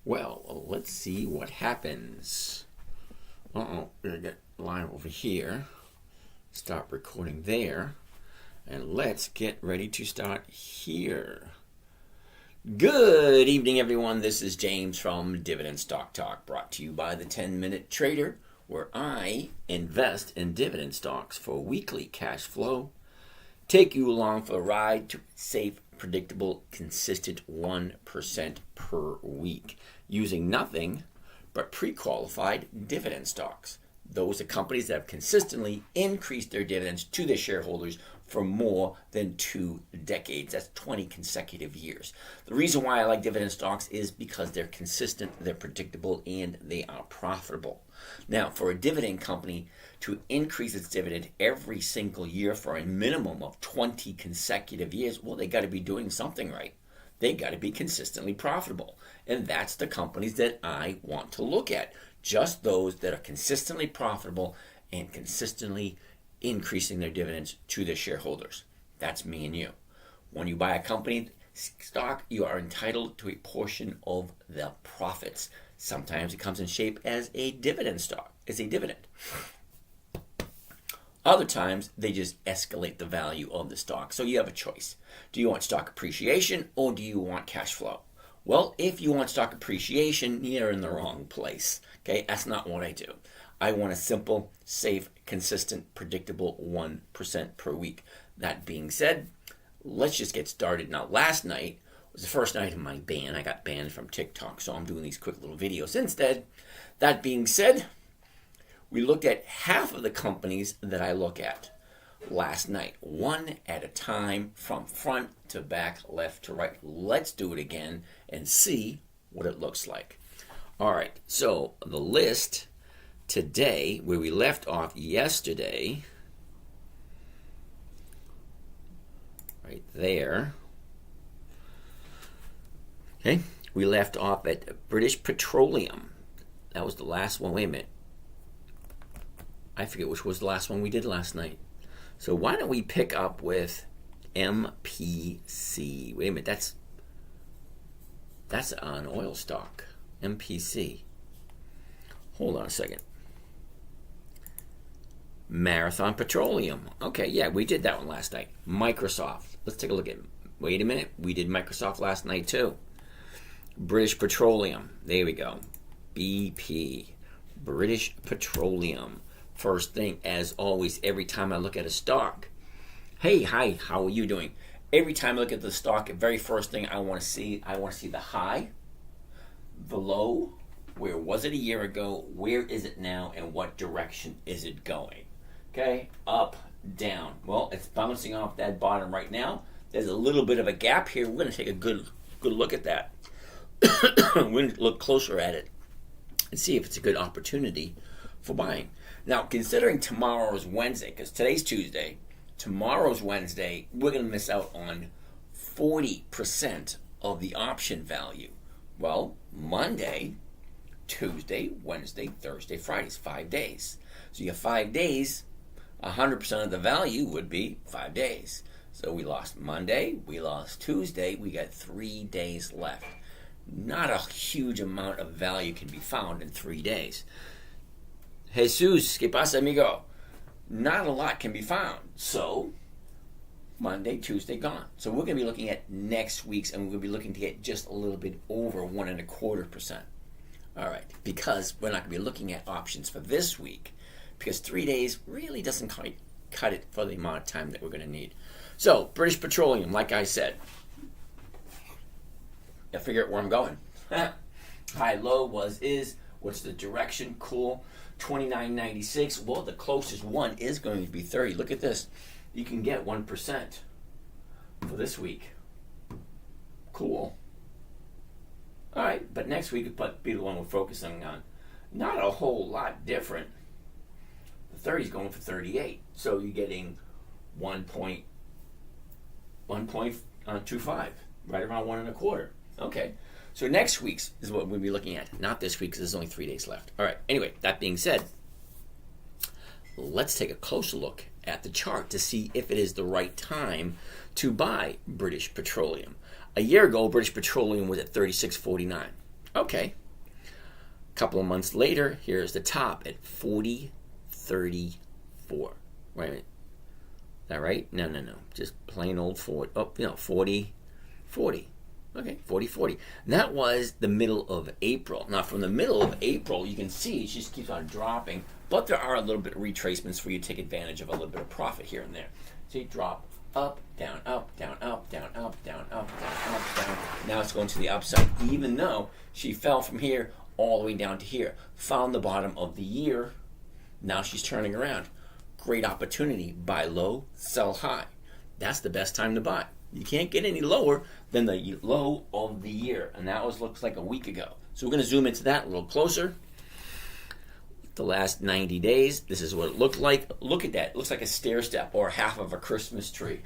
Well, let's see what happens. We're going to get live over here. Stop recording there. And let's get ready to start here. Good evening, everyone. This is James from Dividend Stock Talk, brought to you by the 10-Minute Trader, where I invest in dividend stocks for weekly cash flow, take you along for a ride to safe, predictable, consistent 1% per week, using nothing but pre-qualified dividend stocks. Those are companies that have consistently increased their dividends to their shareholders for more than 2 decades. That's 20 consecutive years. The reason why I like dividend stocks is because they're consistent, they're predictable, and they are profitable. Now, for a dividend company to increase its dividend every single year for a minimum of 20 consecutive years, well, they got to be doing something right. They got to be consistently profitable. And that's the companies that I want to look at. Just those that are consistently profitable and consistently increasing their dividends to their shareholders. That's me and you. When you buy a company stock, you are entitled to a portion of the profits. Sometimes it comes in shape as a dividend stock, as a dividend. Other times, they just escalate the value of the stock. So you have a choice. Do you want stock appreciation or do you want cash flow? Well, if you want stock appreciation, you're in the wrong place. Okay, that's not what I do. I want a simple, safe, consistent, predictable 1% per week. That being said, let's just get started. Now, last night was the first night of my ban. I got banned from TikTok, so I'm doing these quick little videos instead. That being said, we looked at half of the companies that I look at last night, one at a time, from front to back, left to right. Let's do it again and see what it looks like. All right, so the list today, where we left off yesterday, right there. Okay, we left off at British Petroleum. That was the last one. Wait a minute. I forget which was the last one we did last night. So why don't we pick up with MPC? Wait a minute, that's an oil stock. MPC. Hold on a second. Marathon Petroleum. Okay, yeah, we did that one last night. Microsoft. Let's take a look at it. Wait a minute. We did Microsoft last night too. British Petroleum. There we go. BP. British Petroleum. First thing, as always, every time I look at a stock, hey, hi, how are you doing? Every time I look at the stock, the very first thing I want to see the high, the low, where was it a year ago, where is it now, and what direction is it going? Okay, up, down. Well, it's bouncing off that bottom right now. There's a little bit of a gap here. We're going to take a good look at that. We're going to look closer at it and see if it's a good opportunity for buying. Now, considering tomorrow is Wednesday, because today's Tuesday, tomorrow's Wednesday, we're going to miss out on 40% of the option value. Well, Monday, Tuesday, Wednesday, Thursday, Friday is 5 days. So you have 5 days, 100% of the value would be 5 days. So we lost Monday, we lost Tuesday, we got 3 days left. Not a huge amount of value can be found in 3 days. Jesus, ¿qué pasa, amigo? Not a lot can be found. So, Monday, Tuesday, gone. So we're going to be looking at next week's, and we're going to be looking to get just a little bit over 1.25%. All right, because we're not going to be looking at options for this week, because 3 days really doesn't quite cut it for the amount of time that we're going to need. So, British Petroleum, like I said, I figure out where I'm going. High, low, was, is, what's the direction? Cool. 29.96. Well, the closest one is going to be 30. Look at this. You can get 1% for this week. Cool. All right, but next week would be the one we're focusing on. Not a whole lot different. The 30 is going for 38. So you're getting 1.25, right around 1.25. Okay. So next week's is what we'll be looking at. Not this week, because there's only 3 days left. All right. Anyway, that being said, let's take a closer look at the chart to see if it is the right time to buy British Petroleum. A year ago, British Petroleum was at $36.49. Okay. A couple of months later, here's the top at 40.34. Wait a minute. Is that right? No. Just plain old 40. Oh, 40. Okay, 40. And that was the middle of April. Now, from the middle of April, you can see she just keeps on dropping, but there are a little bit of retracements for you to take advantage of a little bit of profit here and there. So you drop up, down, up, down, up, down, up, down, up, down, up, down. Now it's going to the upside, even though she fell from here all the way down to here. Found the bottom of the year. Now she's turning around. Great opportunity. Buy low, sell high. That's the best time to buy. You can't get any lower than the low of the year. And that looks like a week ago. So we're going to zoom into that a little closer. The last 90 days, this is what it looked like. Look at that. It looks like a stair step or half of a Christmas tree.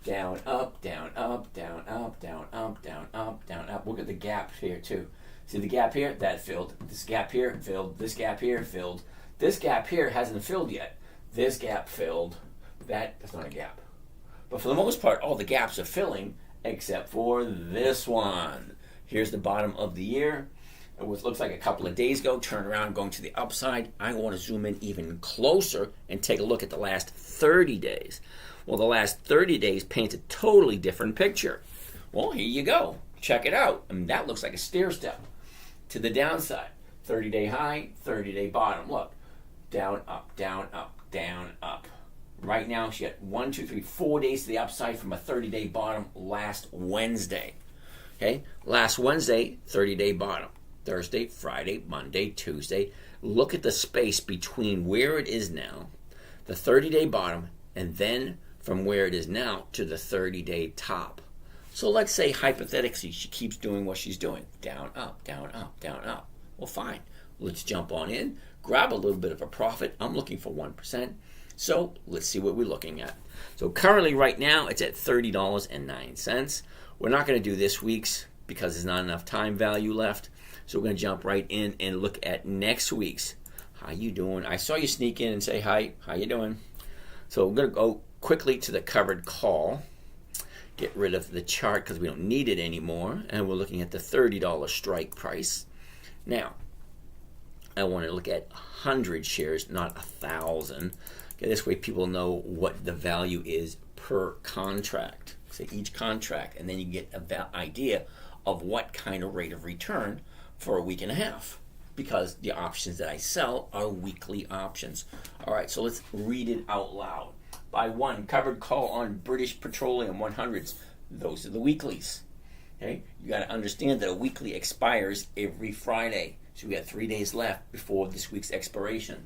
Down, up, down, up, down, up, down, up, down, up, down, up. Look at the gap here, too. See the gap here? That filled. This gap here filled. This gap here filled. This gap here hasn't filled yet. This gap filled. That's not a gap. But for the most part, all the gaps are filling except for this one. Here's the bottom of the year. It looks like a couple of days ago. Turn around, going to the upside. I want to zoom in even closer and take a look at the last 30 days. Well, the last 30 days paints a totally different picture. Well, here you go. Check it out. I mean, that looks like a stair step to the downside. 30-day high, 30-day bottom. Look. Down, up, down, up, down, up. Right now, she had 4 days to the upside from a 30-day bottom last Wednesday. Okay? Last Wednesday, 30-day bottom. Thursday, Friday, Monday, Tuesday. Look at the space between where it is now, the 30-day bottom, and then from where it is now to the 30-day top. So let's say, hypothetically, she keeps doing what she's doing. Down, up, down, up, down, up. Well, fine. Let's jump on in, grab a little bit of a profit. I'm looking for 1%. So let's see what we're looking at. So currently right now it's at $30.09. We're not going to do this week's because there's not enough time value left. So we're going to jump right in and look at next week's. How you doing? I saw you sneak in and say hi. How you doing? So we're going to go quickly to the covered call. Get rid of the chart because we don't need it anymore. And we're looking at the $30 strike price. Now, I want to look at 100 shares, not 1,000. Okay, this way people know what the value is per contract. So each contract, and then you get an idea of what kind of rate of return for a week and a half. Because the options that I sell are weekly options. All right, so let's read it out loud. By one, covered call on British Petroleum 100s. Those are the weeklies. Okay, you got to understand that a weekly expires every Friday. So we got 3 days left before this week's expiration.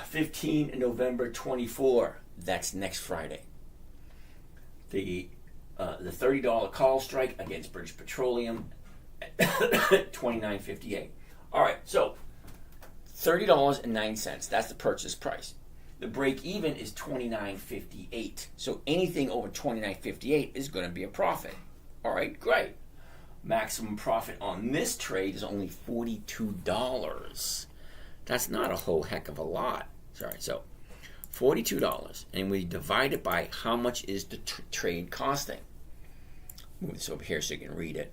15 November 24. That's next Friday. The $30 call strike against British Petroleum at $29.58. All right, so $30.09. That's the purchase price. The break even is $29.58. So anything over $29.58 is going to be a profit. All right, great. Maximum profit on this trade is only $42. That's not a whole heck of a lot. Sorry, so $42. And we divide it by how much is the trade costing. Move this over here so you can read it.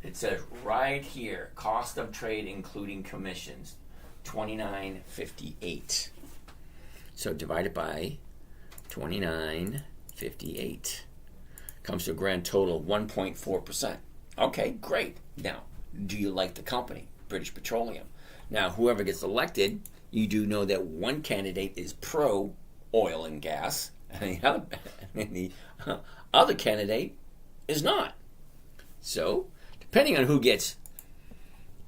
It says right here, cost of trade including commissions, $29.58. So divide it by $29.58. Comes to a grand total of 1.4%. Okay, great. Now, do you like the company, British Petroleum? Now, whoever gets elected, you do know that one candidate is pro oil and gas, and the other candidate is not. So, depending on who gets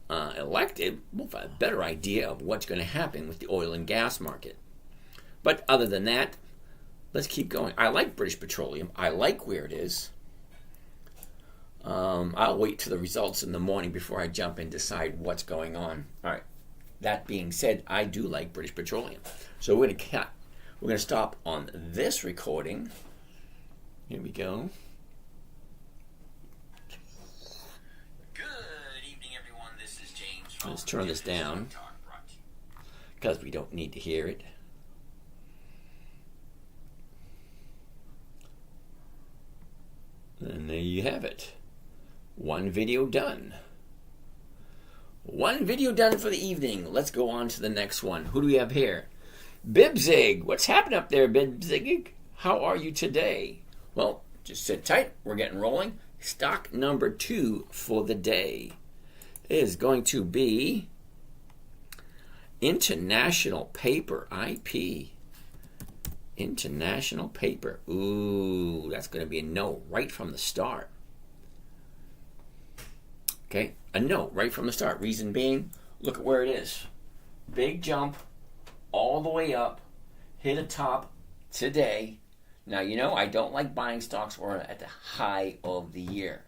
elected, we'll have a better idea of what's going to happen with the oil and gas market. But other than that, let's keep going. I like British Petroleum. I like where it is. I'll wait till the results in the morning before I jump and decide what's going on. All right. That being said, I do like British Petroleum. So we're going to cut. We're going to stop on this recording. Here we go. Good evening, everyone. This is James. Let's turn this down because we don't need to hear it. And there you have it. One video done. One video done for the evening. Let's go on to the next one. Who do we have here? Bibzig. What's happening up there, Bibzig? How are you today? Well, just sit tight. We're getting rolling. Stock number 2 for the day is going to be International Paper, IP. International Paper. Ooh, that's going to be a no right from the start. Okay, a no right from the start. Reason being, look at where it is. Big jump all the way up, hit a top today. Now, you know, I don't like buying stocks or at the high of the year.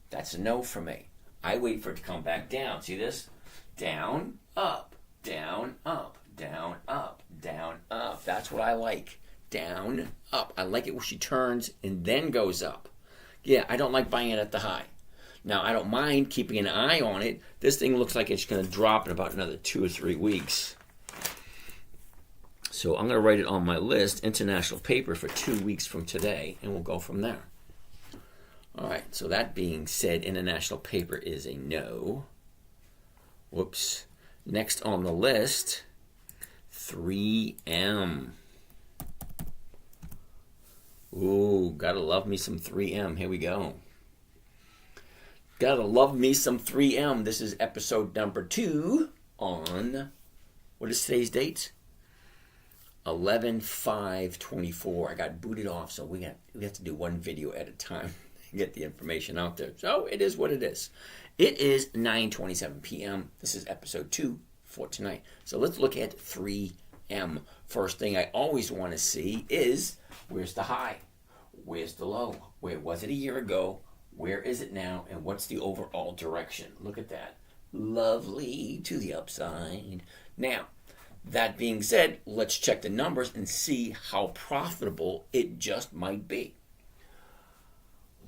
That's a no for me. I wait for it to come back down. See this? Down, up, down, up, down, up, down, up. That's what I like. Down, up. I like it when she turns and then goes up. Yeah, I don't like buying it at the high. Now, I don't mind keeping an eye on it. This thing looks like it's going to drop in about another 2 or 3 weeks. So I'm going to write it on my list, International Paper, for 2 weeks from today, and we'll go from there. All right, so that being said, International Paper is a no. Whoops. Next on the list, 3M. Ooh, gotta love me some 3M. Here we go. Gotta love me some 3M. This is episode number 2 on, what is today's date? 11/5/24. I got booted off, so we have to do one video at a time to get the information out there. So it is what it is. It is 9:27 p.m. This is episode 2 for tonight. So let's look at 3M. First thing I always want to see is, where's the high? Where's the low? Where was it a year ago? Where is it now? And what's the overall direction? Look at that. Lovely to the upside. Now, that being said, let's check the numbers and see how profitable it just might be.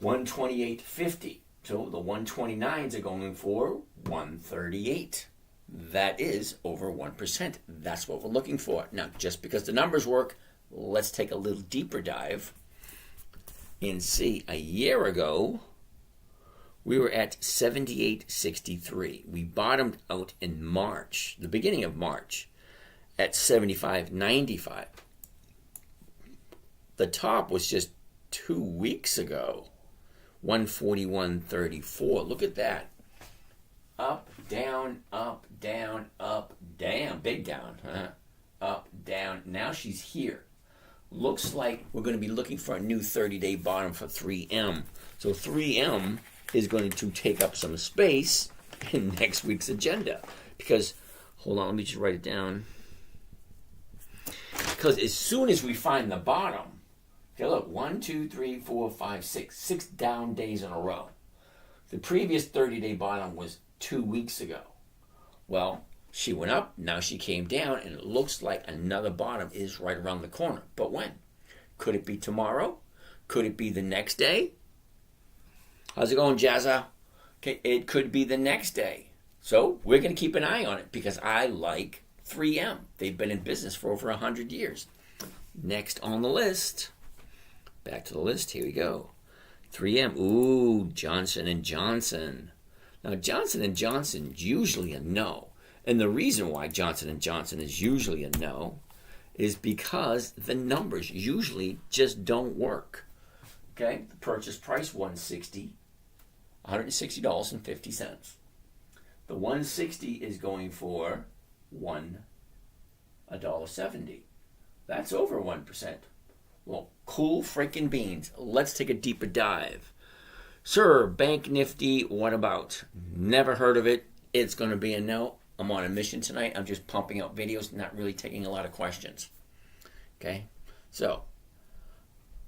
128.50. So the 129s are going for 138. That is over 1%. That's what we're looking for. Now, just because the numbers work, let's take a little deeper dive and see. A year ago, we were at 78.63. We bottomed out in March, the beginning of March, at 75.95. The top was just 2 weeks ago, 141.34. Look at that. Up, down, up, down, up, down. Big down, huh? Up, down. Now she's here. Looks like we're going to be looking for a new 30-day bottom for 3M. So 3M is going to take up some space in next week's agenda. Because, hold on, let me just write it down. Because as soon as we find the bottom, okay, look, 1, 2, 3, 4, 5, 6. 6 down days in a row. The previous 30-day bottom was 2 weeks ago. Well, she went up, now she came down, and it looks like another bottom is right around the corner. But when? Could it be tomorrow? Could it be the next day? How's it going, Jazza? Okay, it could be the next day. So we're going to keep an eye on it because I like 3M. They've been in business for over 100 years. Next on the list, back to the list, here we go. 3M, ooh, Johnson & Johnson. Now, Johnson & Johnson's usually a no. And the reason why Johnson & Johnson is usually a no is because the numbers usually just don't work. Okay, the purchase price, $160.50. The 160 is going for $1.70. That's over 1%. Well, cool freaking beans. Let's take a deeper dive. Sir, Bank Nifty, what about? Never heard of it. It's going to be a no. I'm on a mission tonight. I'm just pumping out videos, not really taking a lot of questions. Okay? So,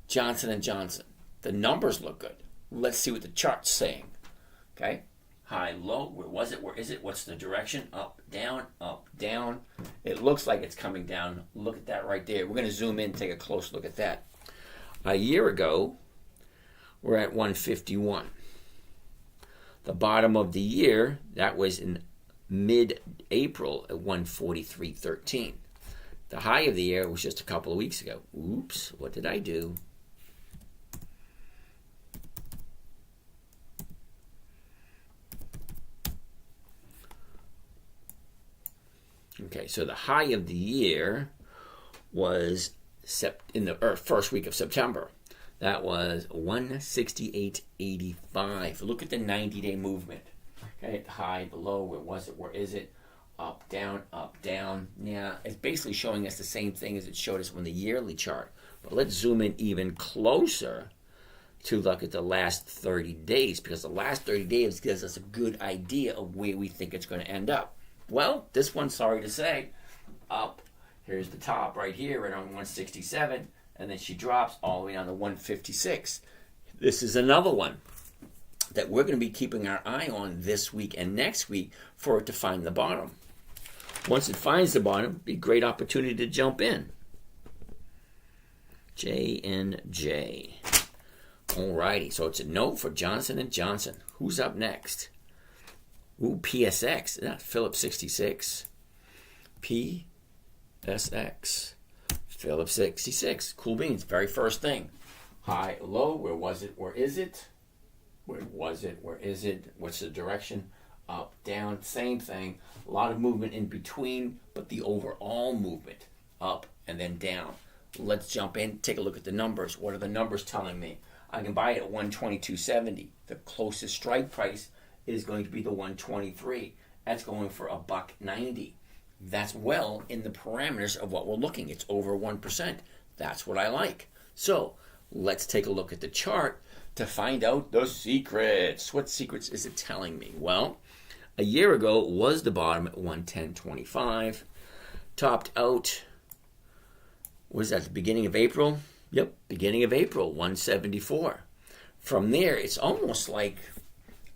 Johnson & Johnson. The numbers look good. Let's see what the chart's saying. Okay? High, low. Where was it? Where is it? What's the direction? Up, down, up, down. It looks like it's coming down. Look at that right there. We're going to zoom in and take a close look at that. A year ago, we're at 151. The bottom of the year, that was in mid-April at 143.13. The high of the year was just a couple of weeks ago. Oops, what did I do? Okay, so the high of the year was in the first week of September. That was 168.85. Look at the 90-day movement. Okay, the high, the low, where was it, where is it? Up, down, up, down. Yeah, it's basically showing us the same thing as it showed us on the yearly chart. But let's zoom in even closer to look at the last 30 days, because the last 30 days gives us a good idea of where we think it's going to end up. Well, this one, sorry to say, up. Here's the top right here, right on 167, and then she drops all the way down to 156. This is another one that we're going to be keeping our eye on this week and next week for it to find the bottom. Once it finds the bottom, be a great opportunity to jump in. J&J. Alrighty, so it's a no for Johnson & Johnson. Who's up next? Ooh, PSX. Not Phillips 66. PSX. Phillips 66. Cool beans. Very first thing. High, low. Where was it? Where is it? Where was it? Where is it? What's the direction? Up, down. Same thing. A lot of movement in between, but the overall movement up and then down. Let's jump in. Take a look at the numbers. What are the numbers telling me? I can buy it at 122.70. The closest strike price is going to be the 123. That's going for $1.90. That's well in the parameters of what we're looking. It's over 1%. That's what I like. So let's take a look at the chart to find out the secrets. What secrets is it telling me? Well, a year ago it was the bottom at 110.25. Topped out, was that the beginning of April? Yep, beginning of April, 174. From there, it's almost like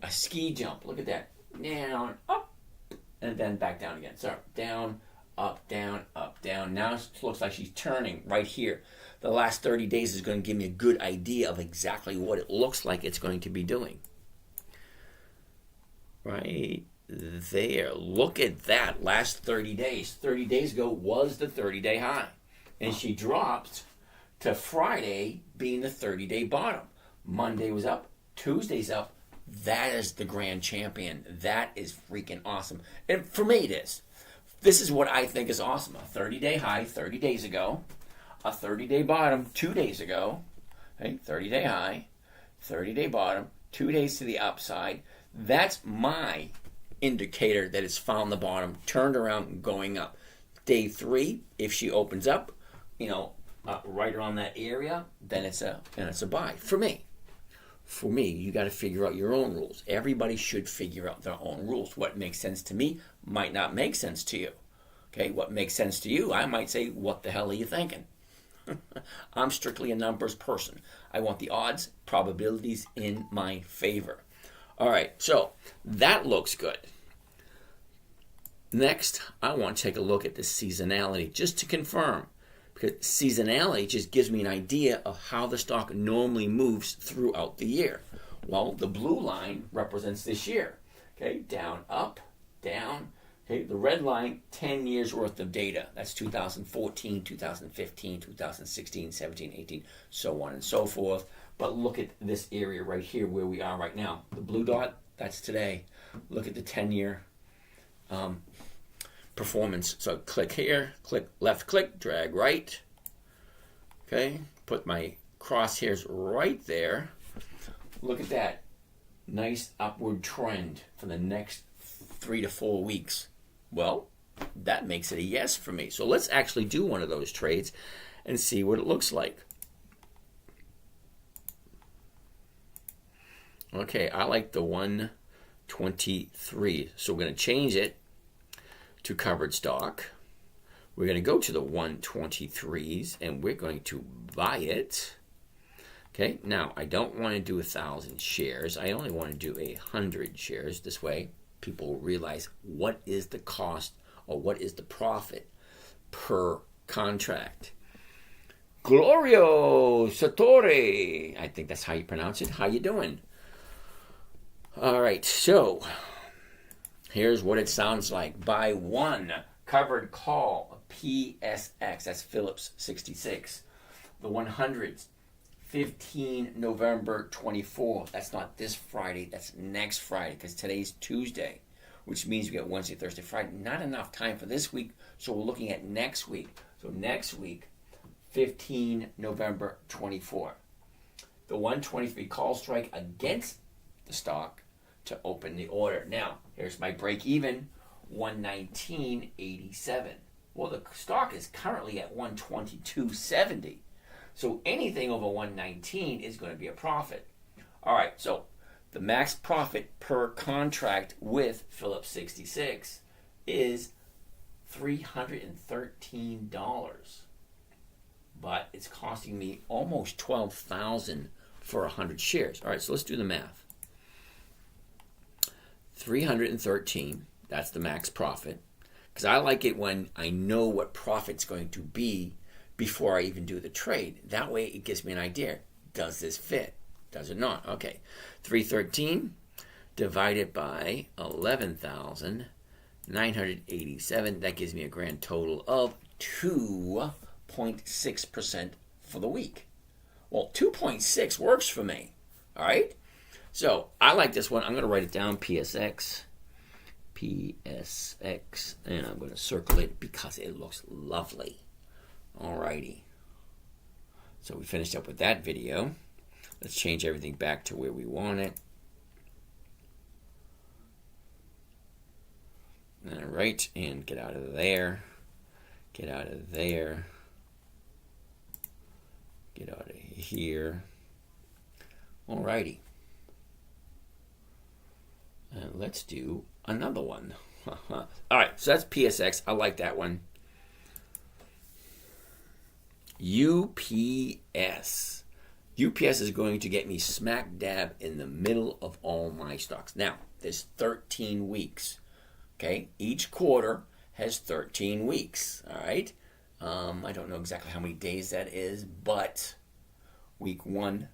a ski jump. Look at that. Down, up, and then back down again. So down, up, down, up, down. Now it looks like she's turning right here. The last 30 days is going to give me a good idea of exactly what it looks like it's going to be doing. Right there. Look at that. Last 30 days. 30 days ago was the 30-day high. And she dropped to Friday being the 30-day bottom. Monday was up. Tuesday's up. That is the grand champion. That is freaking awesome. And for me it is. This is what I think is awesome. A 30-day high 30 days ago. A 30-day bottom 2 days ago. Okay, 30-day high. 30-day bottom. 2 days to the upside. That's my indicator that it's found the bottom, turned around, and going up. Day 3, if she opens up, right around that area, then it's a buy for me. For me, you got to figure out your own rules. Everybody should figure out their own rules. What makes sense to me might not make sense to you. Okay, what makes sense to you, I might say, what the hell are you thinking? I'm strictly a numbers person. I want the odds, probabilities in my favor. All right, so that looks good. Next, I want to take a look at the seasonality just to confirm. Because seasonality just gives me an idea of how the stock normally moves throughout the year. Well, the blue line represents this year. Okay, down, up, down. Okay, the red line, 10 years worth of data. That's 2014, 2015, 2016, 17, 18, so on and so forth. But look at this area right here where we are right now. The blue dot, that's today. Look at the 10-year performance. So click here, click left click, drag right. Okay, put my crosshairs right there. Look at that. Nice upward trend for the next 3 to 4 weeks. Well, that makes it a yes for me. So let's actually do one of those trades and see what it looks like. Okay, I like the 123. So we're going to change it to covered stock. We're going to go to the 123s and we're going to buy it. Okay, now I don't want to do 1,000 shares. I only want to do 100 shares. This way people will realize what is the cost or what is the profit per contract. Glorio Sartori, I think that's how you pronounce it. How you doing? All right, so here's what it sounds like. Buy one covered call, PSX, that's Phillips 66. The 100s, 15 November 24. That's not this Friday, that's next Friday, because today's Tuesday. which means we got Wednesday, Thursday, Friday. Not enough time for this week, so we're looking at next week. So next week, 15 November 24. The 123 call strike against the stock to open the order. Now, here's my break even, 119.87. Well, the stock is currently at 122.70. So anything over 119 is going to be a profit. All right, so the max profit per contract with Phillips 66 is $313. But it's costing me almost $12,000 for 100 shares. All right, so let's do the math. 313, that's the max profit. Because I like it when I know what profit's going to be before I even do the trade. That way it gives me an idea. Does this fit? Does it not? Okay. 313 divided by 11,987. That gives me a grand total of 2.6% for the week. Well, 2.6 works for me. All right? So I like this one. I'm going to write it down, PSX. PSX. And I'm going to circle it because it looks lovely. Alrighty. So we finished up with that video. Let's change everything back to where we want it. Alright, and get out of there. Get out of there. Get out of here. Alrighty. And let's do another one. Alright, so that's PSX. I like that one. UPS. UPS is going to get me smack dab in the middle of all my stocks. Now, there's 13 weeks. Okay? Each quarter has 13 weeks. All right? I don't know exactly how many days that is, but week 1,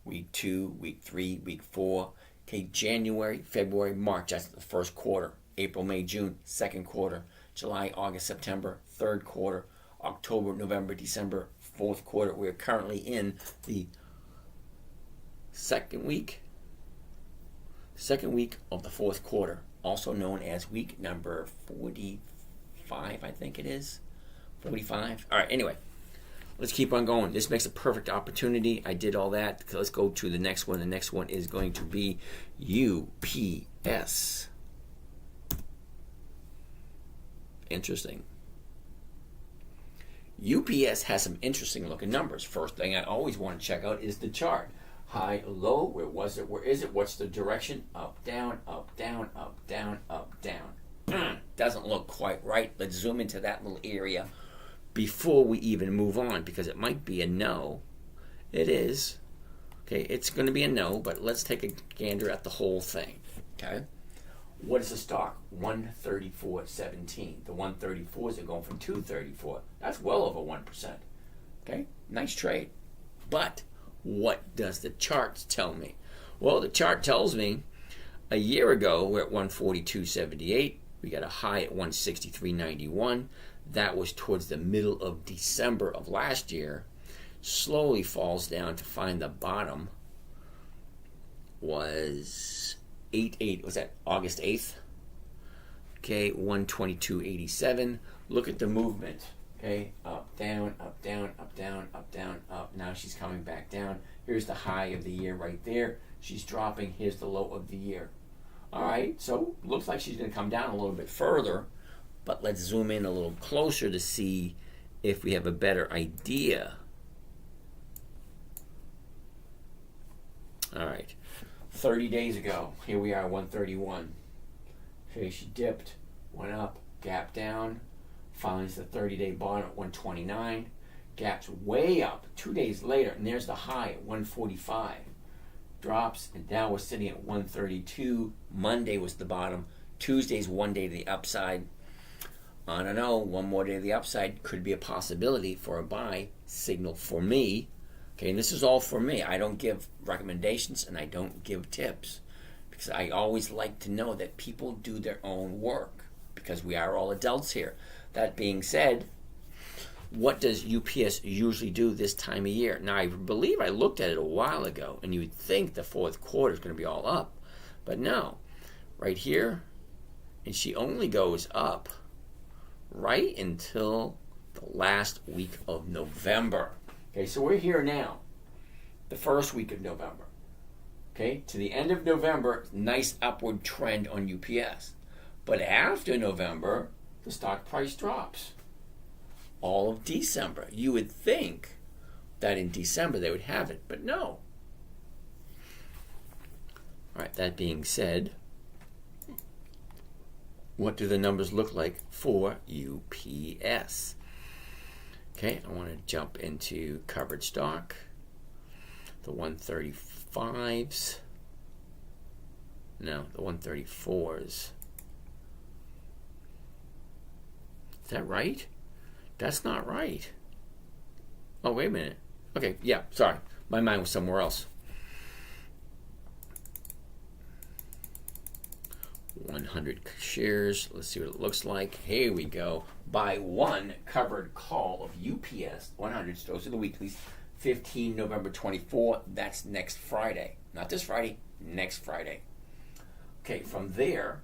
week 2, week 3, week 4. Okay, January, February, March, that's the first quarter. April, May, June, second quarter. July, August, September, third quarter. October, November, December, fourth quarter. We're currently in the second week of the fourth quarter, also known as week number 45, I think it is. 45. All right, anyway, let's keep on going. This makes a perfect opportunity. I did all that. Let's go to the next one. The next one is going to be UPS. Interesting. UPS has some interesting looking numbers. First thing I always want to check out is the chart. High, low, where was it, where is it, what's the direction? Up, down, up, down, up, down, up, down. Doesn't look quite right. Let's zoom into that little area before we even move on, because it might be a no. It is. Okay, it's going to be a no, but let's take a gander at the whole thing. Okay? What is the stock? 134.17. The 134s are going from 234. That's well over 1%. Okay? Nice trade. But what does the chart tell me? Well, the chart tells me a year ago we're at 142.78. We got a high at 163.91. That was towards the middle of December of last year. Slowly falls down to find the bottom was 8 was that August 8th? Okay, 122.87. Look at the movement. Okay, up, down, up, down, up, down, up, down, up. Now she's coming back down. Here's the high of the year right there. She's dropping. Here's the low of the year. All right, so looks like she's going to come down a little bit further, but let's zoom in a little closer to see if we have a better idea. All right. 30 days ago, here we are, 131. Okay, she dipped, went up, gap down, finds the 30-day bottom at 129, gaps way up 2 days later, and there's the high at 145. Drops, and now we're sitting at 132. Monday was the bottom. Tuesday's one day to the upside. I don't know, one more day to the upside could be a possibility for a buy signal for me. Okay, and this is all for me. I don't give recommendations and I don't give tips because I always like to know that people do their own work because we are all adults here. That being said, what does UPS usually do this time of year? Now, I believe I looked at it a while ago and you would think the fourth quarter is going to be all up, but no. Right here, And she only goes up right until the last week of November. Okay, so we're here now, the first week of November. Okay, to the end of November, nice upward trend on UPS. But after November, the stock price drops. All of December. You would think that in December they would have it, but no. All right, that being said, what do the numbers look like for UPS? Okay, I want to jump into covered stock. The 135s. No, the 134s. Is that right? That's not right. Oh, wait a minute. Okay, yeah, sorry. My mind was somewhere else. 100 shares. Let's see what it looks like. Here we go. Buy one covered call of UPS 100. Those are the weeklies. 15 November 24. That's next Friday. Not this Friday. Next Friday. Okay, from there,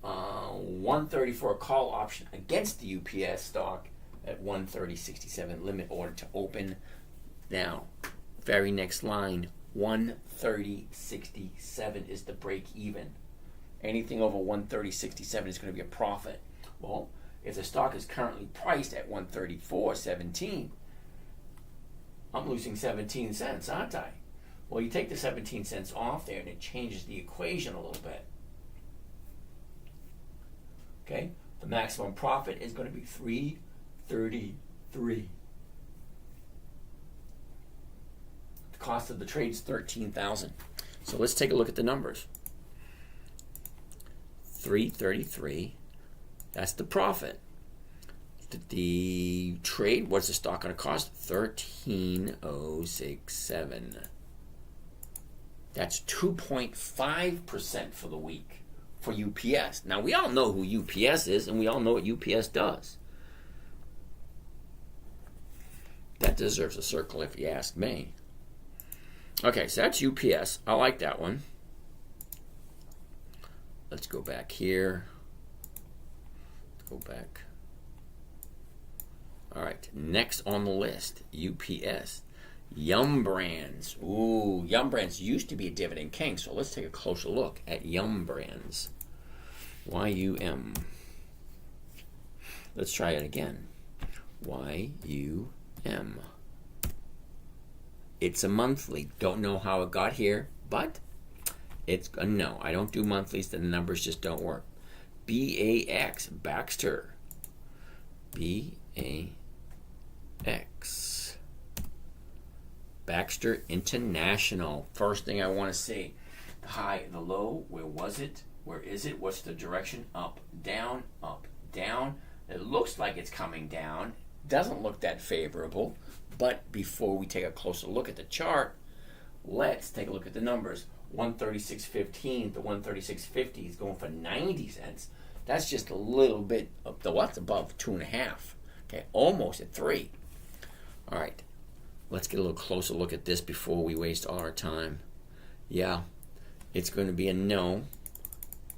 134 call option against the UPS stock at 130.67. Limit order to open. Now, very next line, 130.67 is the break even. Anything over 130.67 is going to be a profit. Well, if the stock is currently priced at 134.17, I'm losing 17 cents, aren't I? Well, you take the 17 cents off there and it changes the equation a little bit. Okay? The maximum profit is going to be 333. The cost of the trade is 13,000. So let's take a look at the numbers. 333. That's the profit. The trade, what's the stock going to cost? 13,067. That's 2.5% for the week for UPS. Now, we all know who UPS is, and we all know what UPS does. That deserves a circle if you ask me. Okay, so that's UPS. I like that one. Let's go back here. Let's go back. All right, next on the list, UPS. Yum Brands. Ooh, Yum Brands used to be a dividend king, so let's take a closer look at Yum Brands. Y-U-M. Let's try it again. Y-U-M. It's a monthly. Don't know how it got here, but it's a no. I don't do monthlies. The numbers just don't work. B-A-X. Baxter. B-A-X. Baxter International. First thing I want to see. The high, the low. Where was it? Where is it? What's the direction? Up, down, up, down. It looks like it's coming down. Doesn't look that favorable. But before we take a closer look at the chart, let's take a look at the numbers. 136.15 to 136.50 is going for 90 cents. That's just a little bit of the what's above 2.5. Okay, almost at 3. All right, let's get a little closer look at this before we waste all our time. Yeah, it's going to be a no,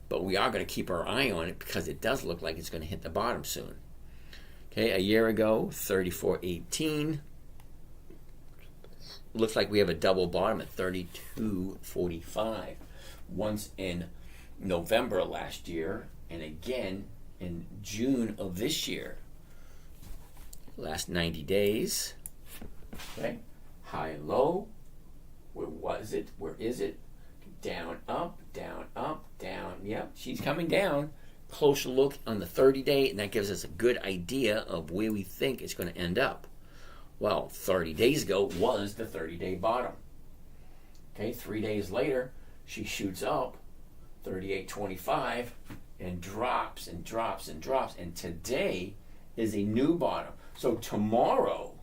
but we are going to keep our eye on it because it does look like it's going to hit the bottom soon. Okay, a year ago, 34.18. Looks like we have a double bottom at 32.45. Once in November last year, and again in June of this year. Last 90 days. Okay, high, low. Where was it? Where is it? Down, up, down, up, down. Yep, she's coming down. Closer look on the 30-day, and that gives us a good idea of where we think it's going to end up. Well, 30 days ago was the 30-day bottom. Okay, 3 days later, she shoots up 38.25 and drops and drops and drops. And today is a new bottom. So tomorrow,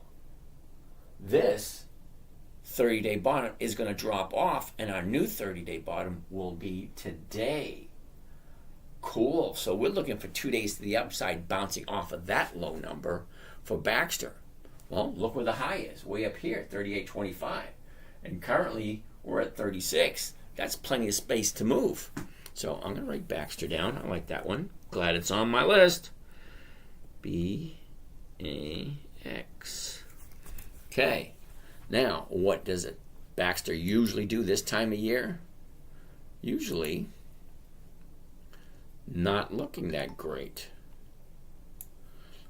this 30-day bottom is going to drop off, and our new 30-day bottom will be today. Cool. So we're looking for 2 days to the upside, bouncing off of that low number for Baxter. Well, look where the high is, way up here, 38.25. And currently, we're at 36. That's plenty of space to move. So I'm going to write Baxter down. I like that one. Glad it's on my list. B-A-X. Okay. Now, what does it Baxter usually do this time of year? Usually not looking that great.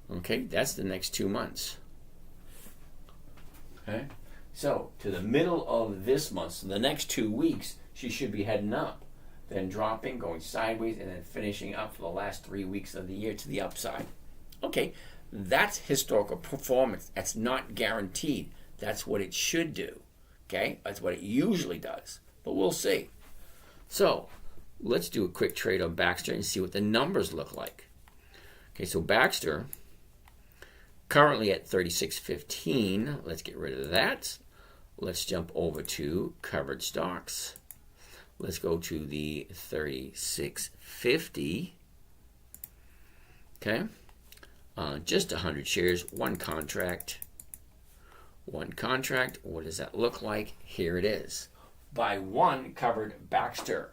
Okay, that's the next 2 months. Okay, so to the middle of this month, so the next 2 weeks, she should be heading up, then dropping, going sideways, and then finishing up for the last 3 weeks of the year to the upside. Okay, that's historical performance. That's not guaranteed. That's what it should do. Okay, that's what it usually does, but we'll see. So let's do a quick trade on Baxter and see what the numbers look like. Okay, so Baxter currently at 36.15. Let's get rid of that. Let's jump over to covered stocks. Let's go to the 36.50. Okay, just 100 shares, one contract. One contract. What does that look like? Here it is. By one covered Baxter.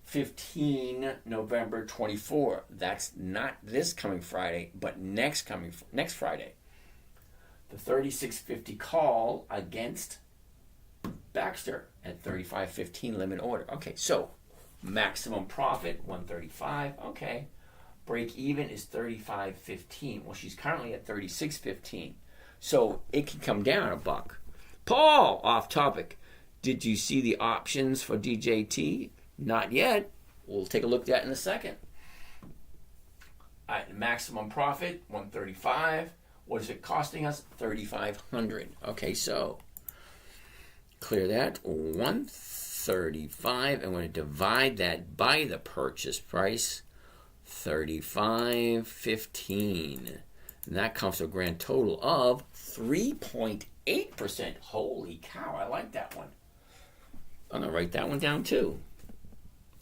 15 November 24. That's not this coming Friday, but next Friday. The 36.50 call against Baxter at 35.15 limit order. Okay, so maximum profit 135. Okay, break even is 35.15. Well, she's currently at 36.15. So it can come down a buck. Paul, off topic. Did you see the options for DJT? Not yet. We'll take a look at that in a second. All right, maximum profit, 135. What is it costing us? 3,500. Okay, so clear that. 135. I'm going to divide that by the purchase price, 35.15. And that comes to a grand total of 3.8%. Holy cow, I like that one. I'm going to write that one down too.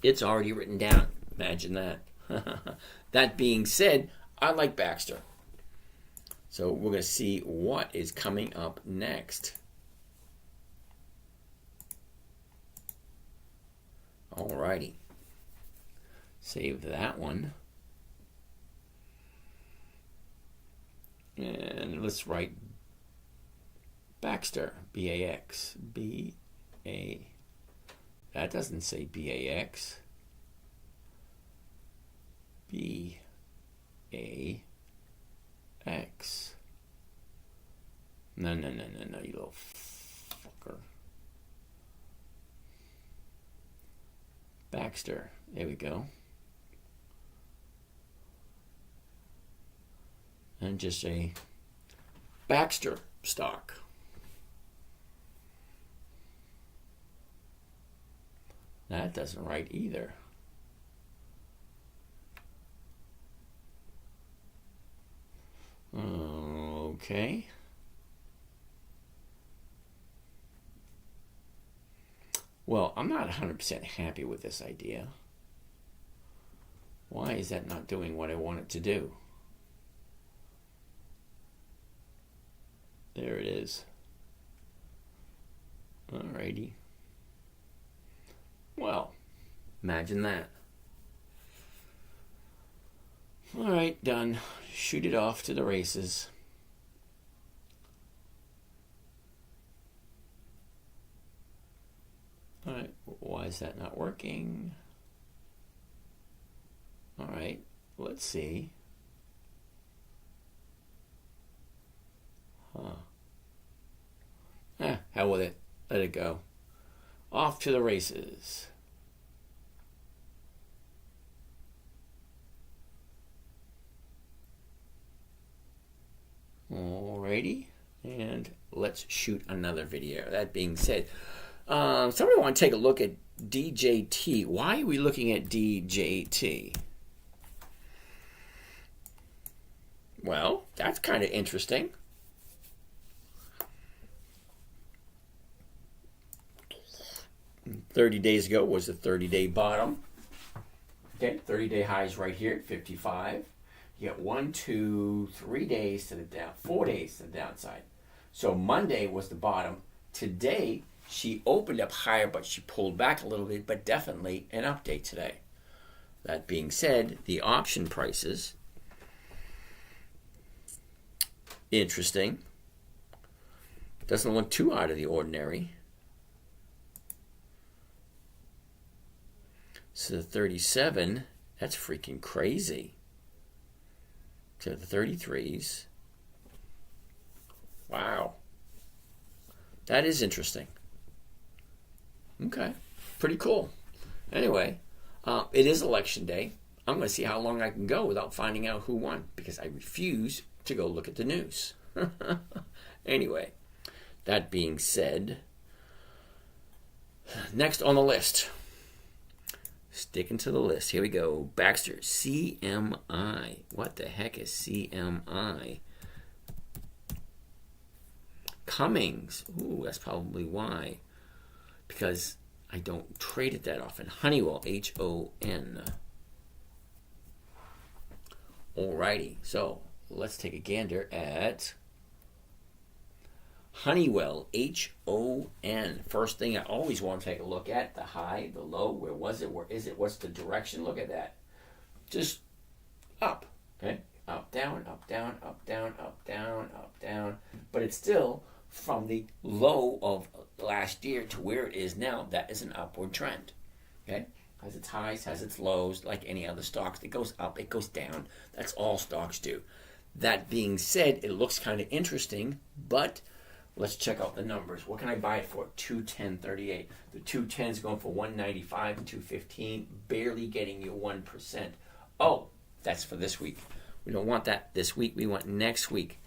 It's already written down. Imagine that. That being said, I like Baxter. So we're going to see what is coming up next. Alrighty. Save that one. And let's write Baxter, B-A-X, B-A. That doesn't say B-A-X. B-A-X. No, you little fucker. Baxter, there we go. And just a Baxter stock. That doesn't write either. Okay. Well, I'm not 100% happy with this idea. Why is that not doing what I want it to do? There it is. Alrighty. Well, imagine that. Alright, done. Shoot it off to the races. Alright, why is that not working? Alright, let's see. Hell with it. Let it go. Off to the races. Alrighty. And let's shoot another video. That being said, somebody want to take a look at DJT. Why are we looking at DJT? Well, that's kind of interesting. 30 days ago was the 30-day bottom. Okay, 30-day highs right here at 55. You got 1, 2, 3 days to the down, 4 days to the downside. So Monday was the bottom. Today, She opened up higher, but she pulled back a little bit, but definitely an update today. That being said, the option prices, interesting. Doesn't look too out of the ordinary. So the 37, that's freaking crazy. To the 33s. Wow. That is interesting. Okay. Pretty cool. Anyway, it is election day. I'm going to see how long I can go without finding out who won because I refuse to go look at the news. Anyway, that being said, next on the list. Sticking to the list. Here we go. Baxter, CMI. What the heck is CMI? Cummings. Ooh, that's probably why. Because I don't trade it that often. Honeywell, HON. Alrighty, so let's take a gander at Honeywell, HON. First thing I always want to take a look at, the high, the low, where was it, where is it, what's the direction? Look at that. Just up, okay? Up, down, up, down, up, down, up, down, up, down. But it's still from the low of last year to where it is now. That is an upward trend, okay? Has its highs, has its lows, like any other stocks. It goes up, it goes down. That's all stocks do. That being said, it looks kind of interesting, but let's check out the numbers. What can I buy it for? 210.38. The 210 is going for 195 and 215, barely getting you 1%. Oh, that's for this week. We don't want that this week. We want next week.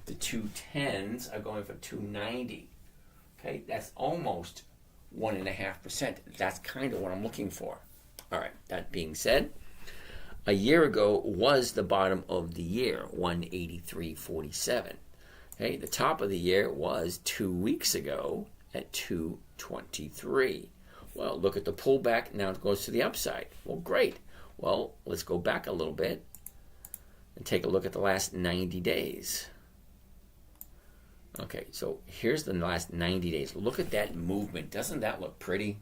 The 210s are going for 290. Okay, that's almost 1.5%. That's kind of what I'm looking for. All right, that being said, a year ago was the bottom of the year, 183.47. Okay, the top of the year was 2 weeks ago at 223. Well, look at the pullback. Now it goes to the upside. Well, great. Well, let's go back a little bit and take a look at the last 90 days. Okay, so here's the last 90 days. Look at that movement. Doesn't that look pretty?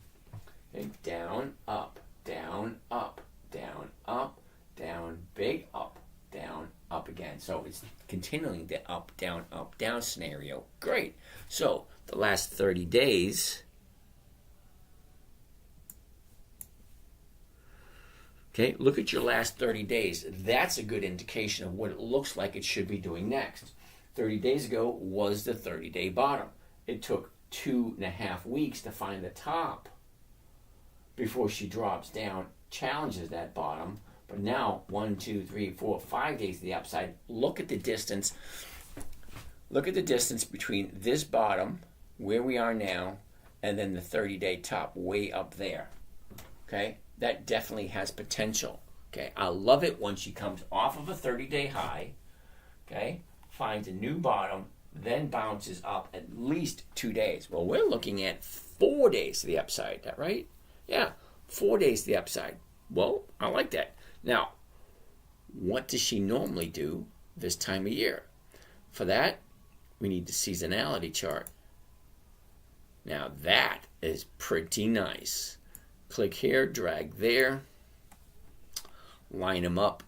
Okay, down, up, down, up, down, up, down, big up, down, up again. So it's continuing the up, down scenario. Great. So the last 30 days, okay, look at your last 30 days. That's a good indication of what it looks like it should be doing next. 30 days ago was the 30-day bottom. It took 2.5 weeks to find the top before she drops down, challenges that bottom. But now, 1, 2, 3, 4, 5 days to the upside. Look at the distance. Look at the distance between this bottom, where we are now, and then the 30-day top, way up there. Okay? That definitely has potential. Okay? I love it when she comes off of a 30-day high. Okay? Finds a new bottom, then bounces up at least 2 days. Well, we're looking at 4 days to the upside, that right? Yeah, 4 days to the upside. Well, I like that. Now, what does she normally do this time of year? For that, we need the seasonality chart. Now, that is pretty nice. Click here, drag there, line them up.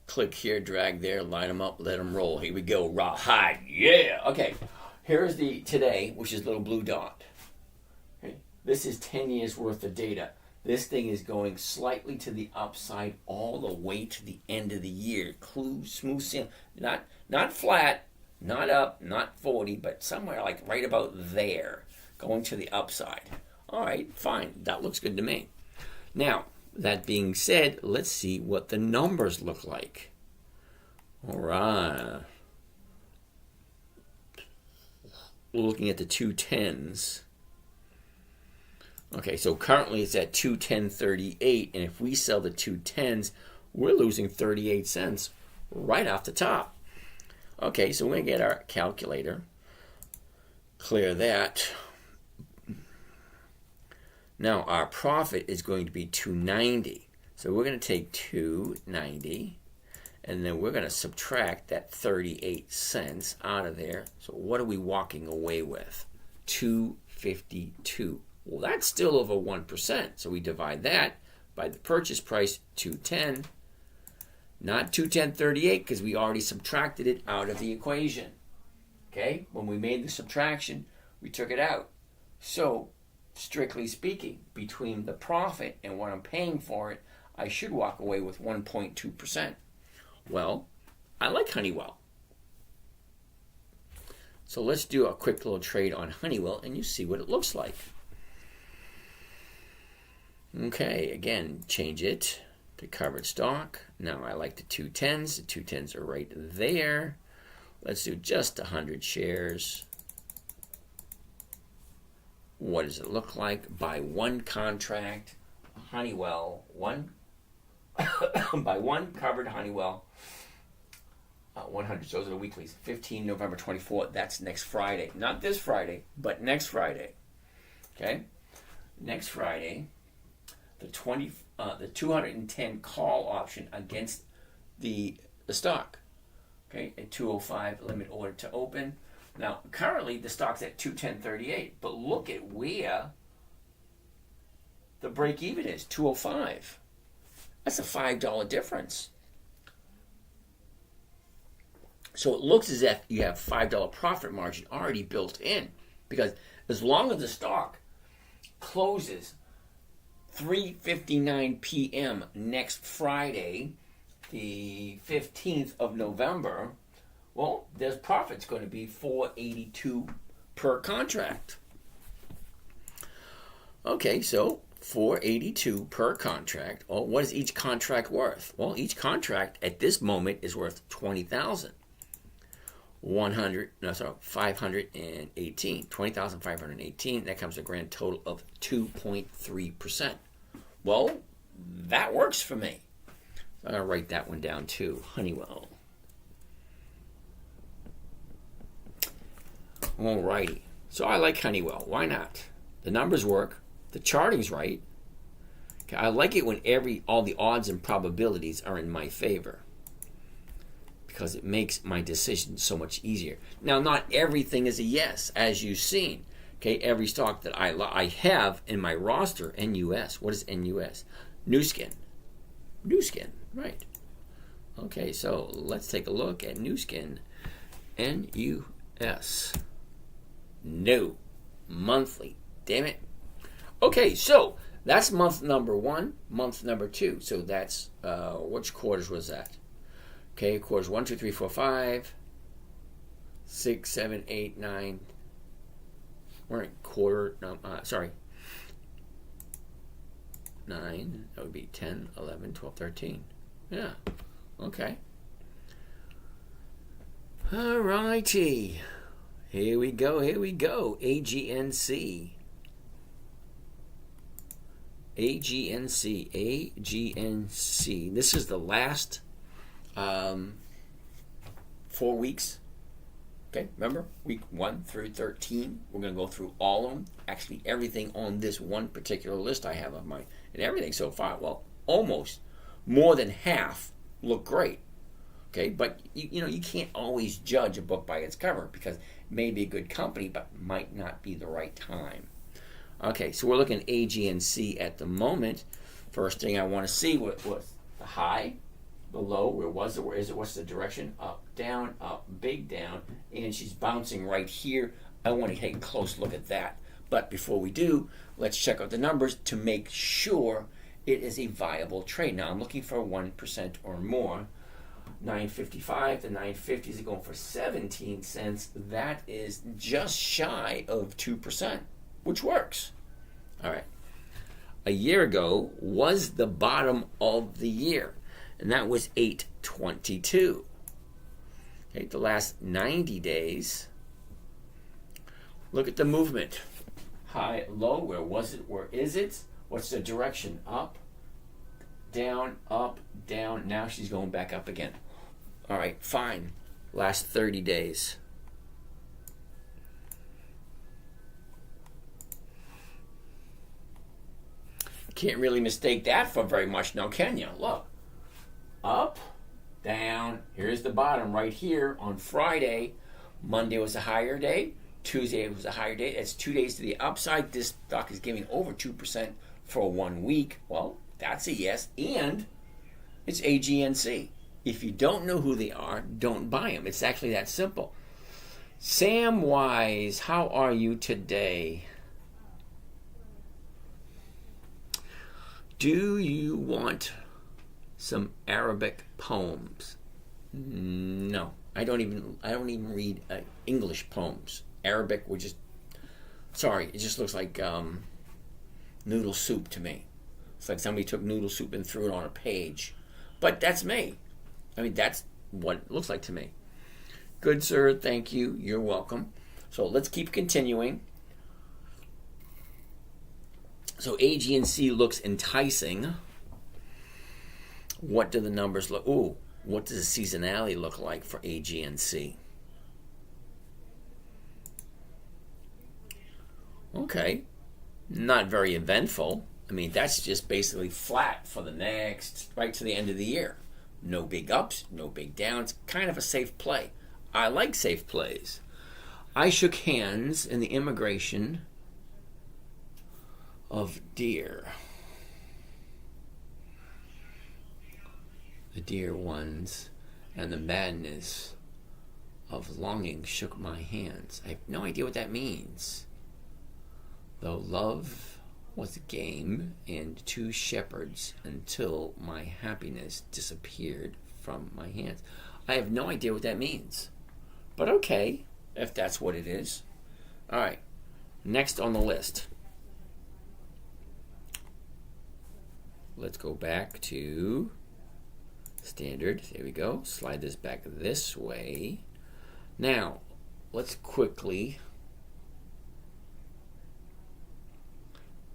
Click here, drag there, line them up, let them roll. Here we go, rawhide, yeah. Okay, here's the today, which is little blue dot. Okay, this is 10 years worth of data. This thing is going slightly to the upside all the way to the end of the year. Smooth sailing, not flat, not up, not 40, but somewhere like right about there, going to the upside. All right, fine, that looks good to me. Now, that being said, let's see what the numbers look like. All right. Looking at the 210s. Okay, so currently it's at 210.38, and if we sell the 210s, we're losing 38 cents right off the top. Okay, so we're going to get our calculator. Clear that. Now, our profit is going to be 290. So we're going to take 290, and then we're going to subtract that 38 cents out of there. So what are we walking away with? 250. $1.52. Well, that's still over 1%. So we divide that by the purchase price, 210. Not 210.38 because we already subtracted it out of the equation. Okay? When we made the subtraction, we took it out. So, strictly speaking, between the profit and what I'm paying for it, I should walk away with 1.2%. Well, I like Honeywell. So let's do a quick little trade on Honeywell and you see what it looks like. Okay, again, change it to covered stock. Now I like the 210s. The 210s are right there. Let's do just 100 shares. What does it look like? Buy one contract, Honeywell, buy one covered Honeywell, 100. Those are the weeklies. 15 November 24th. That's next Friday. Not this Friday, but next Friday. Okay? Next Friday, the 210 call option against the stock. Okay? At 205 limit order to open. Now, currently the stock's at 210.38, but look at where the break even is, 205. That's a $5 difference. So it looks as if you have $5 profit margin already built in, because as long as the stock closes 3:59 p.m. next Friday, the 15th of November, well, there's profit's going to be $4.82 per contract. Okay, so $4.82 per contract. Well, what is each contract worth? Well, each contract at this moment is worth $20,518. $20,518. That comes to a grand total of 2.3%. Well, that works for me. So I'm going to write that one down too. Honeywell. Alrighty. So I like Honeywell. Why not? The numbers work. The charting's right. Okay, I like it when all the odds and probabilities are in my favor, because it makes my decision so much easier. Now, not everything is a yes, as you've seen. Okay, every stock that I have in my roster, NUS. What is NUS? New Skin. New Skin, right. Okay, so let's take a look at New Skin. NUS. No. Monthly. Damn it. Okay, so that's month number 1, month number 2. So that's, which quarters was that? Okay, quarters 1, 2, 3, 4, 5, 6, 7, 8, 9. We're in quarter, no, sorry. 9, that would be 10, 11, 12, 13. Yeah, okay. All righty. Here we go. AGNC. AGNC. This is the last 4 weeks. Okay, remember? Week 1 through 13. We're going to go through all of them. Actually, everything on this one particular list I have of mine. And everything so far, well, almost more than half look great. Okay, but you can't always judge a book by its cover, because it may be a good company, but might not be the right time. Okay, so we're looking at AGNC at the moment. First thing I want to see was the high, the low, where was it, where is it, what's the direction, up, big down, and she's bouncing right here. I want to take a close look at that. But before we do, let's check out the numbers to make sure it is a viable trade. Now, I'm looking for 1% or more. 955 to 950 is going for 17 cents. That is just shy of 2%, which works. All right. A year ago was the bottom of the year, and that was 822. Okay, the last 90 days. Look at the movement. High, low, where was it? Where is it? What's the direction? Up, down, up, down. Now she's going back up again. All right, fine. Last 30 days. Can't really mistake that for very much now, can you? Look. Up, down. Here's the bottom right here on Friday. Monday was a higher day. Tuesday was a higher day. That's 2 days to the upside. This stock is giving over 2% for 1 week. Well, that's a yes. And it's AGNC. If you don't know who they are, don't buy them. It's actually that simple. Sam Wise, how are you today? Do you want some Arabic poems? No, I don't even read English poems. Arabic would just, sorry, it just looks like noodle soup to me. It's like somebody took noodle soup and threw it on a page. But that's me. I mean, that's what it looks like to me. Good, sir. Thank you. You're welcome. So let's keep continuing. So AGNC looks enticing. What do the numbers look? Ooh, what does the seasonality look like for AGNC? Okay, not very eventful. I mean, that's just basically flat for the next, right to the end of the year. No big ups, no big downs. Kind of a safe play. I like safe plays. I shook hands in the immigration of deer. The dear ones and the madness of longing shook my hands. I have no idea what that means. Though love was a game and 2 shepherds until my happiness disappeared from my hands. I have no idea what that means. But okay, if that's what it is. All right, next on the list. Let's go back to standard. There we go. Slide this back this way. Now, let's quickly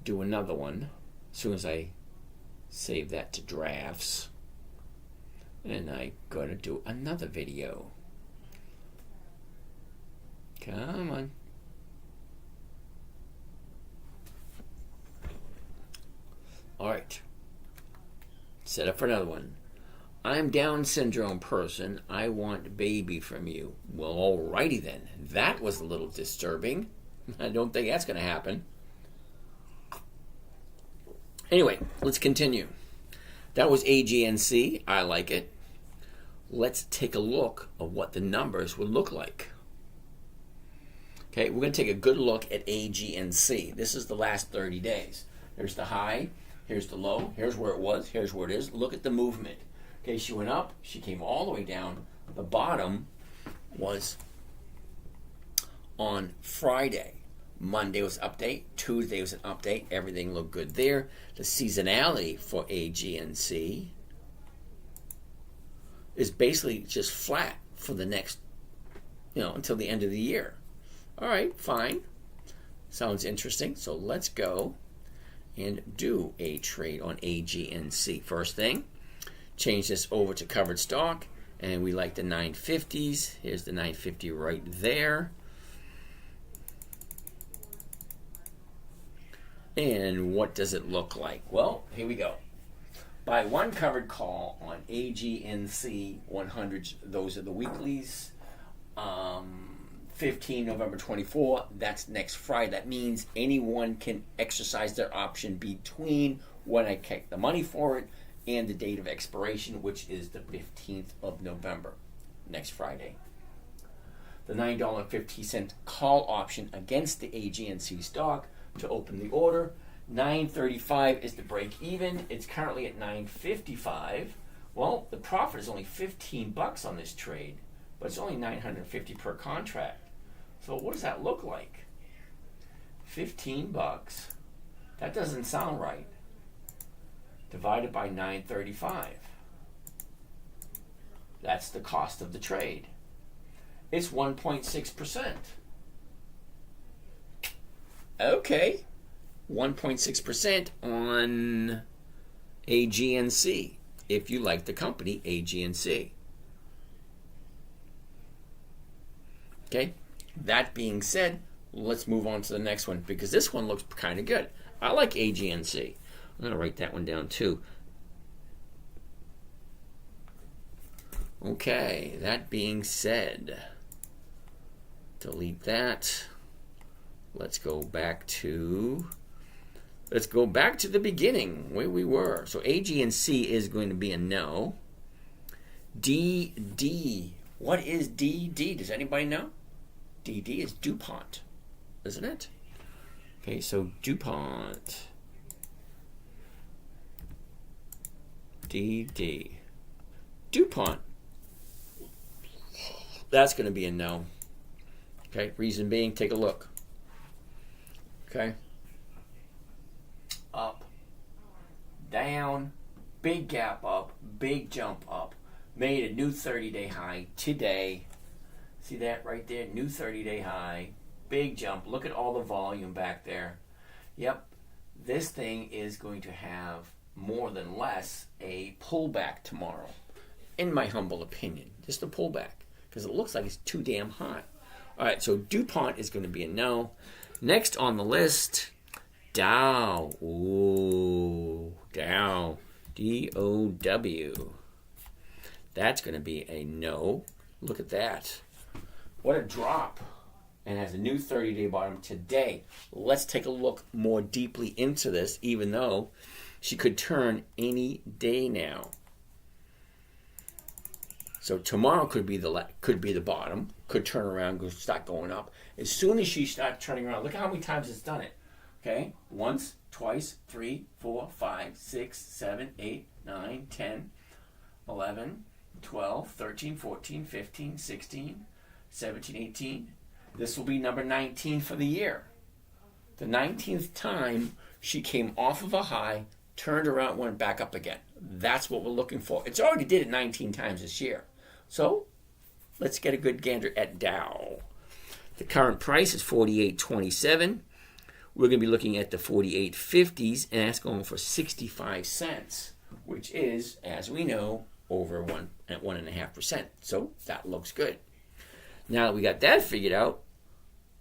do another one as soon as I save that to drafts. And I gotta do another video. Come on. Alright. Set up for another one. I'm Down syndrome person. I want baby from you. Well, alrighty then. That was a little disturbing. I don't think that's going to happen. Anyway, let's continue. That was AGNC. I like it. Let's take a look at what the numbers would look like. Okay, we're going to take a good look at AGNC. This is the last 30 days. Here's the high. Here's the low. Here's where it was. Here's where it is. Look at the movement. Okay, she went up. She came all the way down. The bottom was on Friday. Monday was an update. Tuesday was an update. Everything looked good there. The seasonality for AGNC is basically just flat for the next, until the end of the year. All right, fine. Sounds interesting. So let's go and do a trade on AGNC. First thing, change this over to covered stock, and we like the 950s. Here's the 950 right there. And what does it look like? Well, here we go. Buy one covered call on AGNC 100s. Those are the weeklies. 15 November 24. That's next Friday. That means anyone can exercise their option between when I take the money for it and the date of expiration, which is the 15th of November, next Friday. The $9.50 call option against the AGNC stock to open the order. $9.35 is the break even. It's currently at $9.55. Well, the profit is only $15 on this trade, but it's only $950 per contract. So what does that look like? $15. That doesn't sound right. Divided by $9.35. That's the cost of the trade. It's 1.6%. Okay. 1.6% on AGNC, if you like the company AGNC. Okay, that being said, let's move on to the next one, because this one looks kind of good. I like AGNC. I'm going to write that one down too. Okay, that being said, delete that. let's go back to the beginning where we were. So AGNC is going to be a no. DD. What is DD? Does anybody know? DD is DuPont, isn't it? Okay, so DuPont. DD. DuPont. That's going to be a no. Okay, reason being, take a look. Okay. Up. Down. Big gap up. Big jump up. Made a new 30-day high today. See that right there? New 30-day high. Big jump. Look at all the volume back there. Yep. This thing is going to have more than less a pullback tomorrow. In my humble opinion. Just a pullback. Because it looks like it's too damn high. Alright, so DuPont is going to be a no. Next on the list, Dow. Ooh, Dow. D-O-W. That's going to be a no. Look at that. What a drop. And has a new 30-day bottom today. Let's take a look more deeply into this, even though she could turn any day now. So tomorrow could be the bottom, could turn around, start going up. As soon as she starts turning around, look how many times it's done it. Okay, once, twice, 3, 4, 5, 6, 7, 8, 9, 10, 11, 12, 13, 14, 15, 16, 17, 18. This will be number 19 for the year. The 19th time she came off of a high, turned around, went back up again. That's what we're looking for. It's already did it 19 times this year. So let's get a good gander at Dow. The current price is 48.27. We're going to be looking at the 48.50s, and that's going for 65 cents, which is, as we know, over 1.5%. So that looks good. Now that we got that figured out,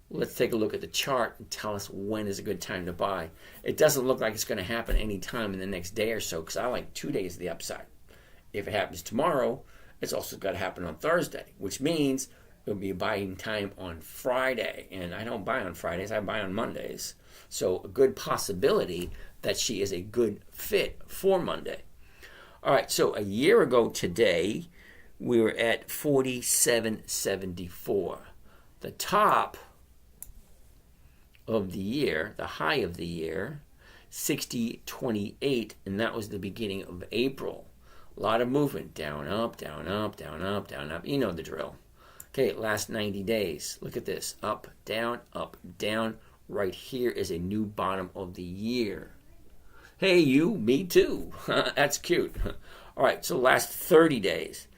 let's take a look at the chart and tell us when is a good time to buy. It doesn't look like it's going to happen any time in the next day or so, because I like 2 days of the upside. If it happens tomorrow, it's also got to happen on Thursday, which means it'll be a buying time on Friday. And I don't buy on Fridays, I buy on Mondays. So a good possibility that she is a good fit for Monday. All right, so a year ago today, we were at 47.74. The top of the year, the high of the year, 60.28, and that was the beginning of April. A lot of movement, down, up, down, up, down, up, down, up. You know the drill. Okay, last 90 days. Look at this. Up, down, up, down. Right here is a new bottom of the year. Hey, you, me too. That's cute. All right, so last 30 days.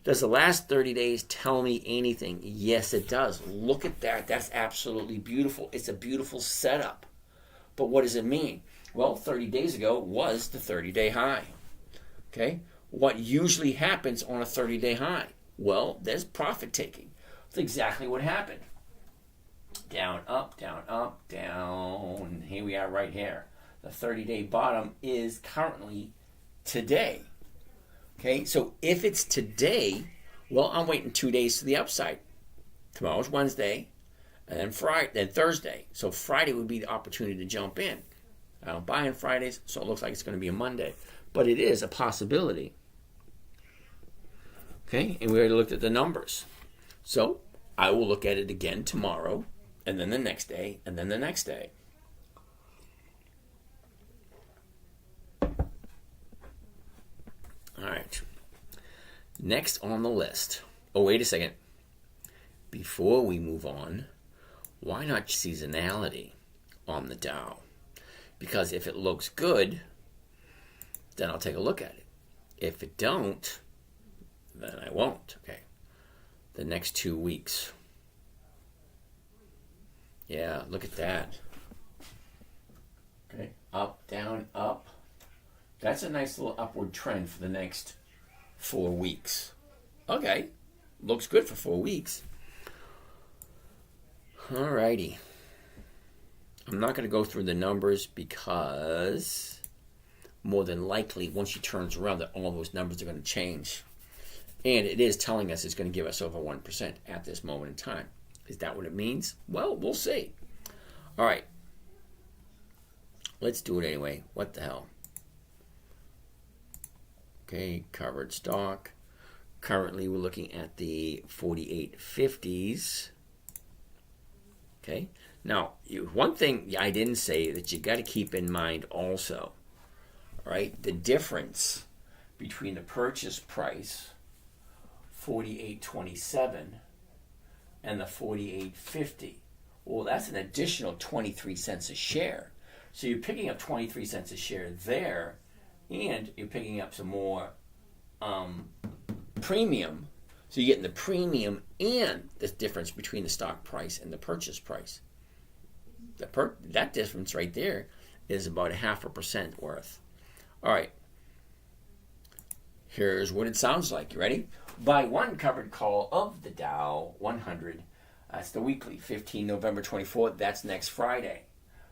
Does the last 30 days tell me anything? Yes, it does. Look at that. That's absolutely beautiful. It's a beautiful setup. But what does it mean? Well, 30 days ago was the 30-day high. Okay? What usually happens on a 30-day high? Well, there's profit taking. That's exactly what happened. Down, up, down, up, down. Here we are right here. The 30-day bottom is currently today. Okay, so if it's today, well, I'm waiting 2 days to the upside. Tomorrow's Wednesday, and then Friday, then Thursday. So Friday would be the opportunity to jump in. I don't buy on Fridays, so it looks like it's going to be a Monday. But it is a possibility. Okay, and we already looked at the numbers. So I will look at it again tomorrow, and then the next day, and then the next day. All right. Next on the list. Oh, wait a second. Before we move on, why not seasonality on the Dow? Because if it looks good, then I'll take a look at it. If it don't, then I won't. Okay. The next 2 weeks. Yeah, look at that. Okay. Up, down, up. That's a nice little upward trend for the next 4 weeks. Okay. Looks good for 4 weeks. Alrighty. I'm not going to go through the numbers because more than likely, once she turns around, that all those numbers are going to change. And it is telling us it's going to give us over 1% at this moment in time. Is that what it means? Well, we'll see. All right. Let's do it anyway. What the hell? Okay, covered stock. Currently, we're looking at the 48.50s. Okay. Now, one thing I didn't say that you got to keep in mind also, all right, the difference between the purchase price, 48.27, and the 48.50. Well, that's an additional 23 cents a share. So you're picking up 23 cents a share there, and you're picking up some more premium. So you're getting the premium and the difference between the stock price and the purchase price. That difference right there is about 0.5% worth. All right. Here's what it sounds like. You ready? Buy one covered call of the Dow 100. That's the weekly, 15 November 24th. That's next Friday.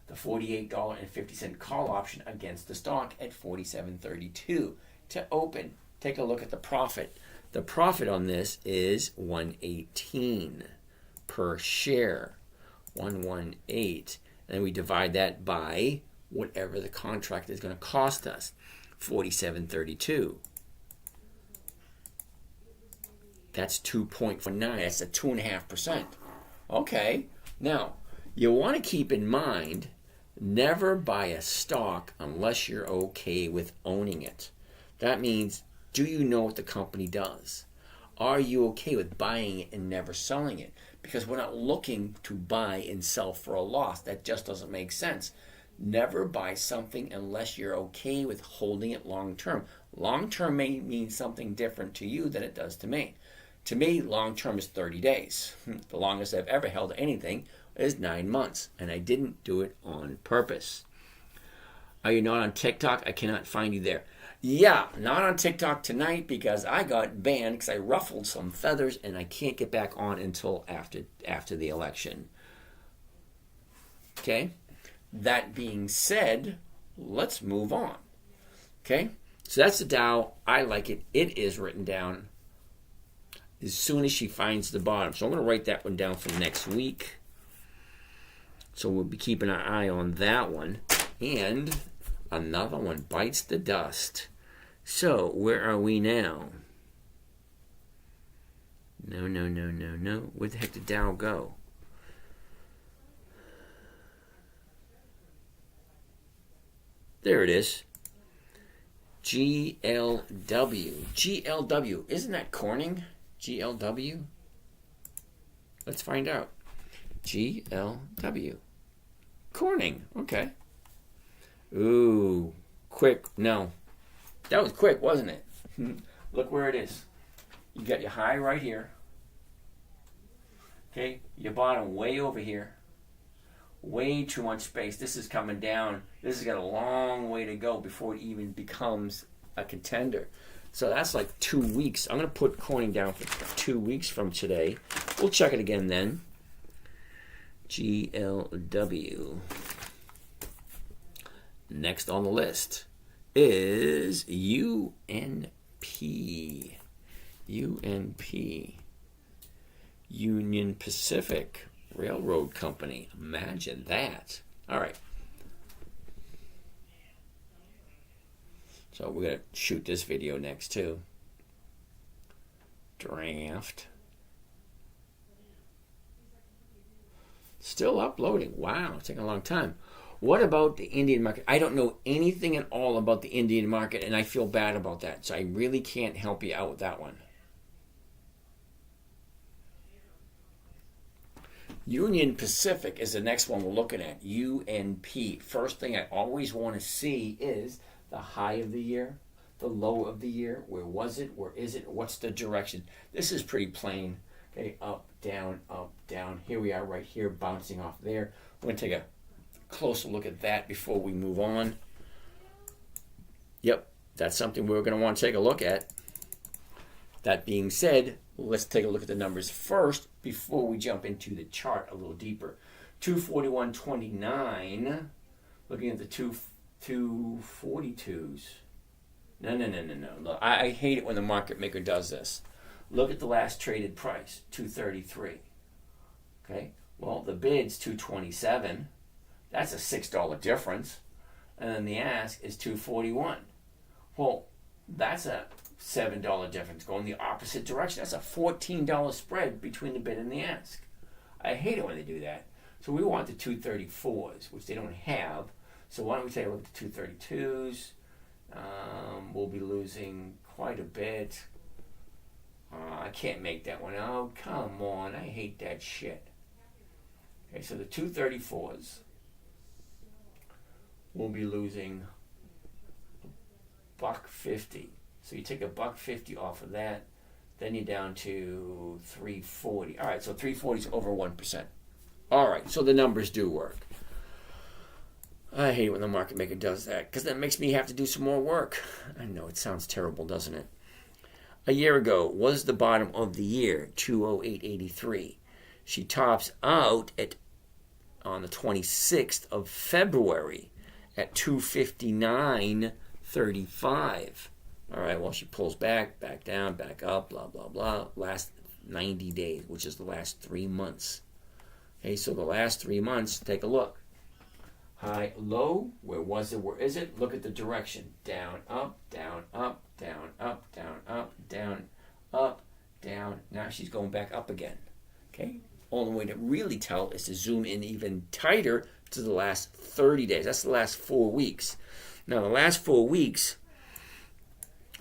The $48.50 call option against the stock at $47.32 to open. Take a look at the profit. The profit on this is $118 per share. 118. And we divide that by whatever the contract is going to cost us. $47.32. That's 2.49. That's a 2.5%. Okay. Now, you want to keep in mind, never buy a stock unless you're okay with owning it. That means, do you know what the company does? Are you okay with buying it and never selling it? Because we're not looking to buy and sell for a loss. That just doesn't make sense. Never buy something unless you're okay with holding it long term. Long term may mean something different to you than it does to me. To me, long term is 30 days. The longest I've ever held anything is 9 months, and I didn't do it on purpose. Are you not on TikTok? I cannot find you there. Yeah, not on TikTok tonight because I got banned because I ruffled some feathers and I can't get back on until after the election. Okay? That being said, let's move on. Okay? So that's the Dow. I like it. It is written down as soon as she finds the bottom. So I'm going to write that one down for next week. So we'll be keeping our eye on that one. And another one bites the dust. So where are we now? No. Where the heck did Dow go? There it is. GLW. GLW. Isn't that Corning? GLW? Let's find out. GLW. Corning. Okay. Ooh. Quick. No. That was quick, wasn't it? Look where it is. You got your high right here. Okay. Your bottom way over here. Way too much space. This is coming down. This has got a long way to go before it even becomes a contender. So that's like 2 weeks. I'm going to put Corning down for 2 weeks from today. We'll check it again then. GLW. Next on the list is UNP. UNP. Union Pacific Railroad Company. Imagine that. All right. So we're going to shoot this video next too. Draft. Still uploading. Wow, it's taking a long time. What about the Indian market? I don't know anything at all about the Indian market, and I feel bad about that. So I really can't help you out with that one. Union Pacific is the next one we're looking at. UNP. First thing I always want to see is the high of the year, the low of the year. Where was it? Where is it? What's the direction? This is pretty plain. Okay, up, down, up, down. Here we are right here, bouncing off there. We're going to take a closer look at that before we move on. Yep, that's something we're going to want to take a look at. That being said, let's take a look at the numbers first before we jump into the chart a little deeper. 241.29. Looking at the 242s. No. Look, I hate it when the market maker does this. Look at the last traded price, 233. Okay? Well, the bid's 227. That's a $6 difference. And then the ask is $241. Well, that's a $7 difference going the opposite direction. That's a $14 spread between the bid and the ask. I hate it when they do that. So we want the 234s, which they don't have. So why don't we take a look at the 232s? We'll be losing quite a bit. I can't make that one. Oh, come on. I hate that shit. Okay, so the 234s will be losing $1.50. So you take $1.50 off of that, then you're down to 340. All right, so 340 is over 1%. All right, so the numbers do work. I hate when the market maker does that because that makes me have to do some more work. I know it sounds terrible, doesn't it? A year ago was the bottom of the year, 208.83. She tops out on the 26th of February at 259.35. All right, well, she pulls back down, back up, blah, blah, blah. Last 90 days, which is the last 3 months. Okay, so the last 3 months, take a look. High, low, where was it, where is it? Look at the direction. Down, up, down, up, down, up, down, up, down, up, down. Now she's going back up again. Okay? Only way to really tell is to zoom in even tighter to the last 30 days. That's the last 4 weeks. Now, the last 4 weeks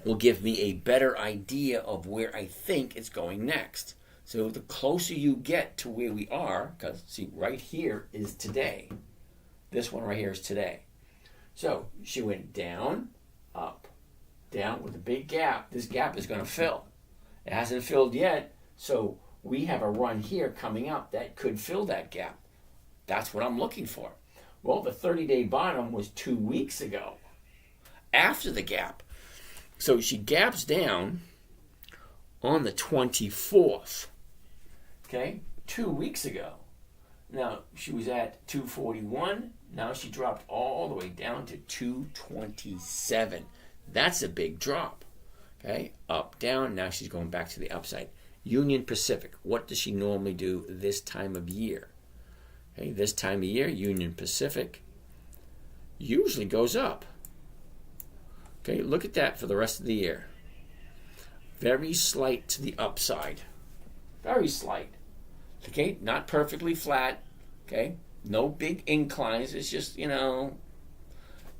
will give me a better idea of where I think it's going next. So the closer you get to where we are, because see, right here is today. This one right here is today. So she went down, up, down with a big gap. This gap is going to fill. It hasn't filled yet, so we have a run here coming up that could fill that gap. That's what I'm looking for. Well, the 30-day bottom was 2 weeks ago, after the gap. So she gaps down on the 24th, okay, 2 weeks ago. Now, she was at 241. Now she dropped all the way down to 227. That's a big drop. Okay, up, down. Now she's going back to the upside. Union Pacific. What does she normally do this time of year? Okay, this time of year, Union Pacific usually goes up. Okay, look at that for the rest of the year. Very slight to the upside. Very slight. Okay, not perfectly flat. Okay, no big inclines. It's just, a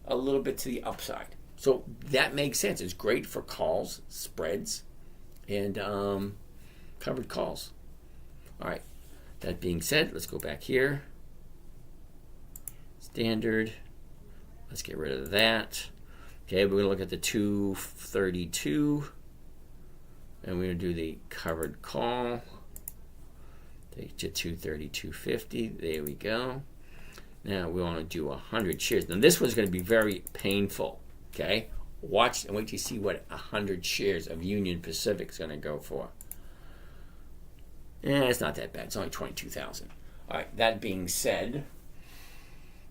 little bit to the upside. So that makes sense. It's great for calls, spreads, and covered calls. All right, that being said, let's go back here. Standard. Let's get rid of that. Okay, we're going to look at the 232. And we're going to do the covered call. Take to 232.50. There we go. Now we want to do 100 shares. Now this one's going to be very painful. Okay? Watch and wait to see what 100 shares of Union Pacific is going to go for. It's not that bad. It's only 22,000. All right, that being said,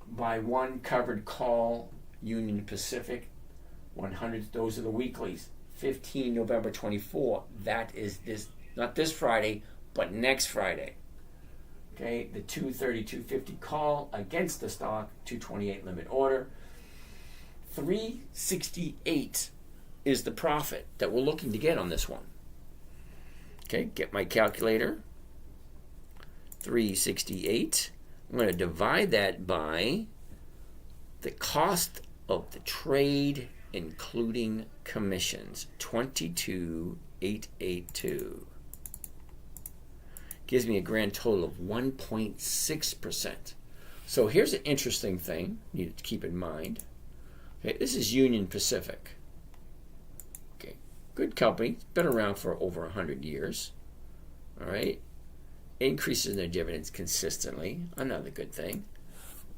by one covered call, Union Pacific, 100, those are the weeklies. 15 November 24, that is this, not this Friday, but next Friday. Okay, the 232.50 call against the stock, 228 limit order. 368 is the profit that we're looking to get on this one. Okay, get my calculator. 368. I'm going to divide that by the cost of the trade, including commissions, 22,882. Gives me a grand total of 1.6%. So here's an interesting thing you need to keep in mind. Okay, this is Union Pacific. Okay, good company. It's been around for over 100 years. All right. Increases in their dividends consistently. Another good thing.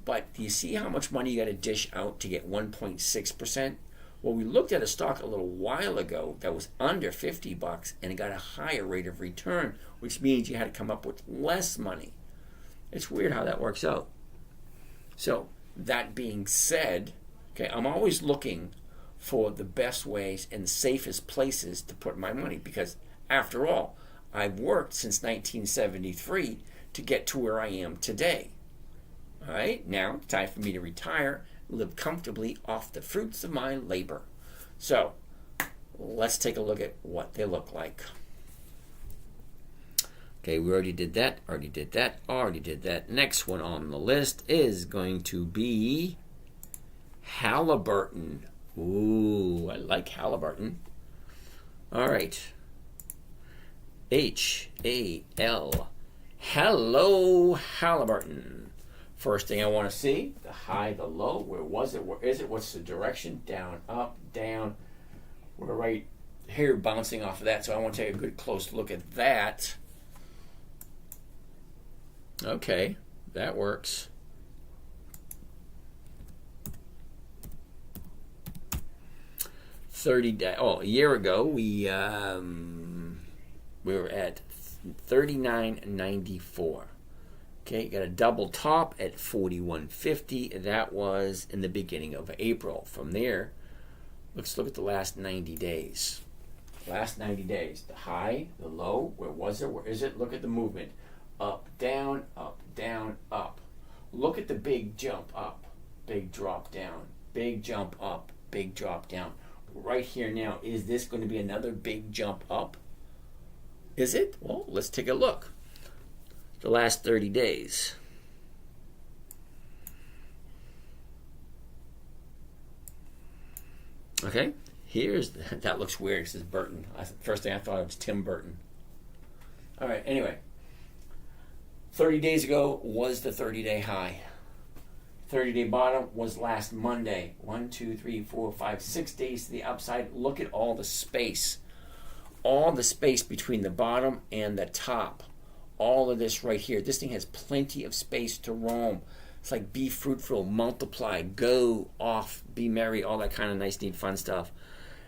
But do you see how much money you got to dish out to get 1.6%? Well, we looked at a stock a little while ago that was under $50 and it got a higher rate of return, which means you had to come up with less money. It's weird how that works out. So, that being said, okay, I'm always looking for the best ways and the safest places to put my money because, after all, I've worked since 1973 to get to where I am today. All right, now it's time for me to retire, live comfortably off the fruits of my labor. So let's take a look at what they look like. Okay, we already did that, already did that. Next one on the list is going to be Halliburton. Ooh, I like Halliburton. All right. H-A-L. Hello, Halliburton. First thing I want to see, the high, the low. Where was it? Where is it? What's the direction? Down, up, down. We're right here bouncing off of that, so I want to take a good close look at that. Okay, that works. A year ago we were at $39.94. Okay, got a double top at $41.50. That was in the beginning of April. From there, let's look at the last 90 days. Last 90 days, the high, the low, where was it? Where is it? Look at the movement. Up, down, up, down, up. Look at the big jump up, big drop down, big jump up, big drop down. Right here now, is this going to be another big jump up? Is it? Well, let's take a look. The last 30 days. Okay, that looks weird. It says Burton. First thing I thought it was Tim Burton. All right, anyway. 30 days ago was the 30-day high. 30-day bottom was last Monday. 1, 2, 3, 4, 5, 6 days to the upside. Look at all the space. All the space between the bottom and the top. All of this right here. This thing has plenty of space to roam. It's like be fruitful, multiply, go off, be merry, all that kind of nice, neat, fun stuff.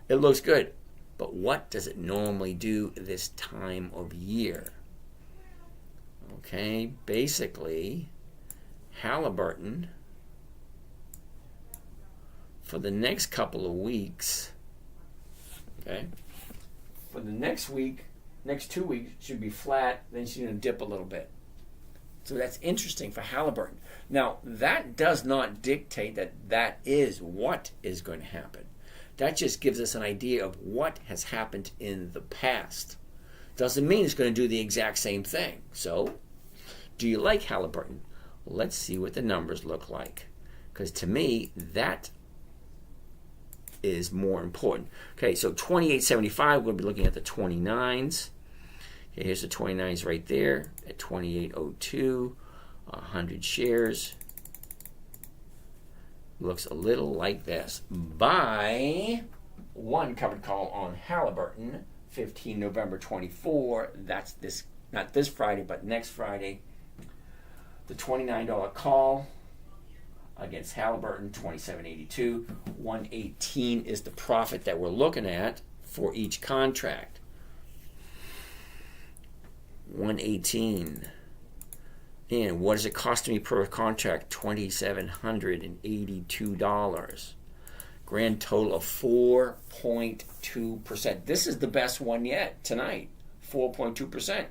It looks good. But what does it normally do this time of year? Okay, basically, Halliburton, for the next couple of weeks, okay, for the next week, next 2 weeks, should be flat, then she's going to dip a little bit. So that's interesting for Halliburton. Now, that does not dictate that that is what is going to happen. That just gives us an idea of what has happened in the past. Doesn't mean it's going to do the exact same thing. So, do you like Halliburton? Let's see what the numbers look like. Because to me, that is more important. Okay, so 28.75, we'll be looking at the 29s. Okay, here's the 29s right there at 28.02, 100 shares. Looks a little like this. Buy one covered call on Halliburton, 15 November 24. That's this, not this Friday, but next Friday. The $29 call against Halliburton, 27.82. 118 is the profit that we're looking at for each contract. 118. And what is it costing me per contract? $2,782. Grand total of 4.2%. This is the best one yet tonight. 4.2%.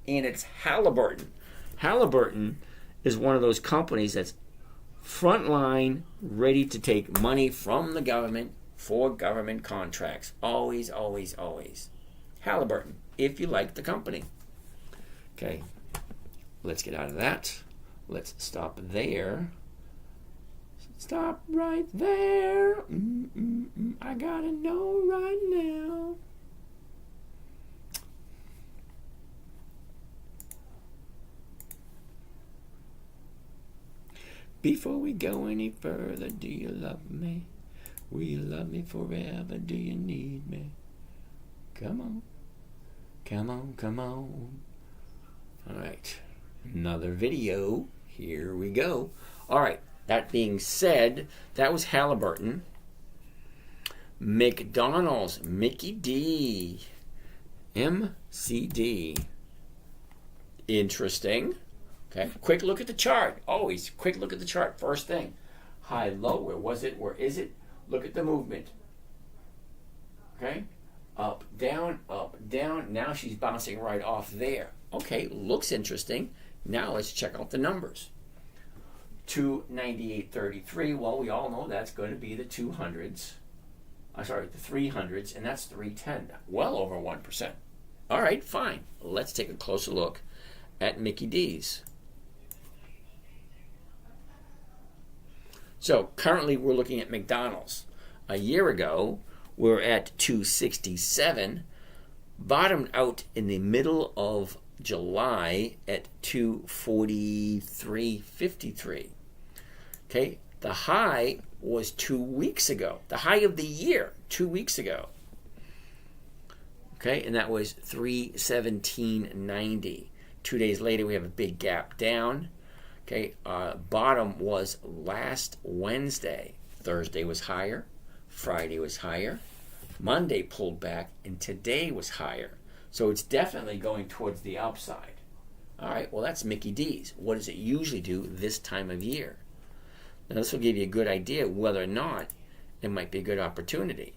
And it's Halliburton. Halliburton is one of those companies that's frontline, ready to take money from the government for government contracts. Always, always, always. Halliburton, if you like the company. Okay, let's get out of that. Let's stop there. Stop right there. I gotta know right now. Before we go any further, do you love me? Will you love me forever? Do you need me? Come on. Come on, come on. All right. Another video. Here we go. All right. That being said, that was Halliburton. McDonald's, Mickey D. MCD. Interesting. Okay. Quick look at the chart. Always quick look at the chart. First thing. High, low. Where was it? Where is it? Look at the movement. Okay. Up, down, up, down. Now she's bouncing right off there. Okay. Looks interesting. Now let's check out the numbers. 298.33. Well, we all know that's going to be the 200s. The 300s, and that's 310. Well over 1%. All right, fine. Let's take a closer look at Mickey D's. So currently we're looking at McDonald's. A year ago, we were at 267, bottomed out in the middle of July at 243.53. Okay, the high was 2 weeks ago. The high of the year, 2 weeks ago. Okay, and that was 317.90. 2 days later, we have a big gap down. Okay, bottom was last Wednesday. Thursday was higher. Friday was higher. Monday pulled back, and today was higher. So it's definitely going towards the upside. All right, well, that's Mickey D's. What does it usually do this time of year? Now, this will give you a good idea whether or not it might be a good opportunity.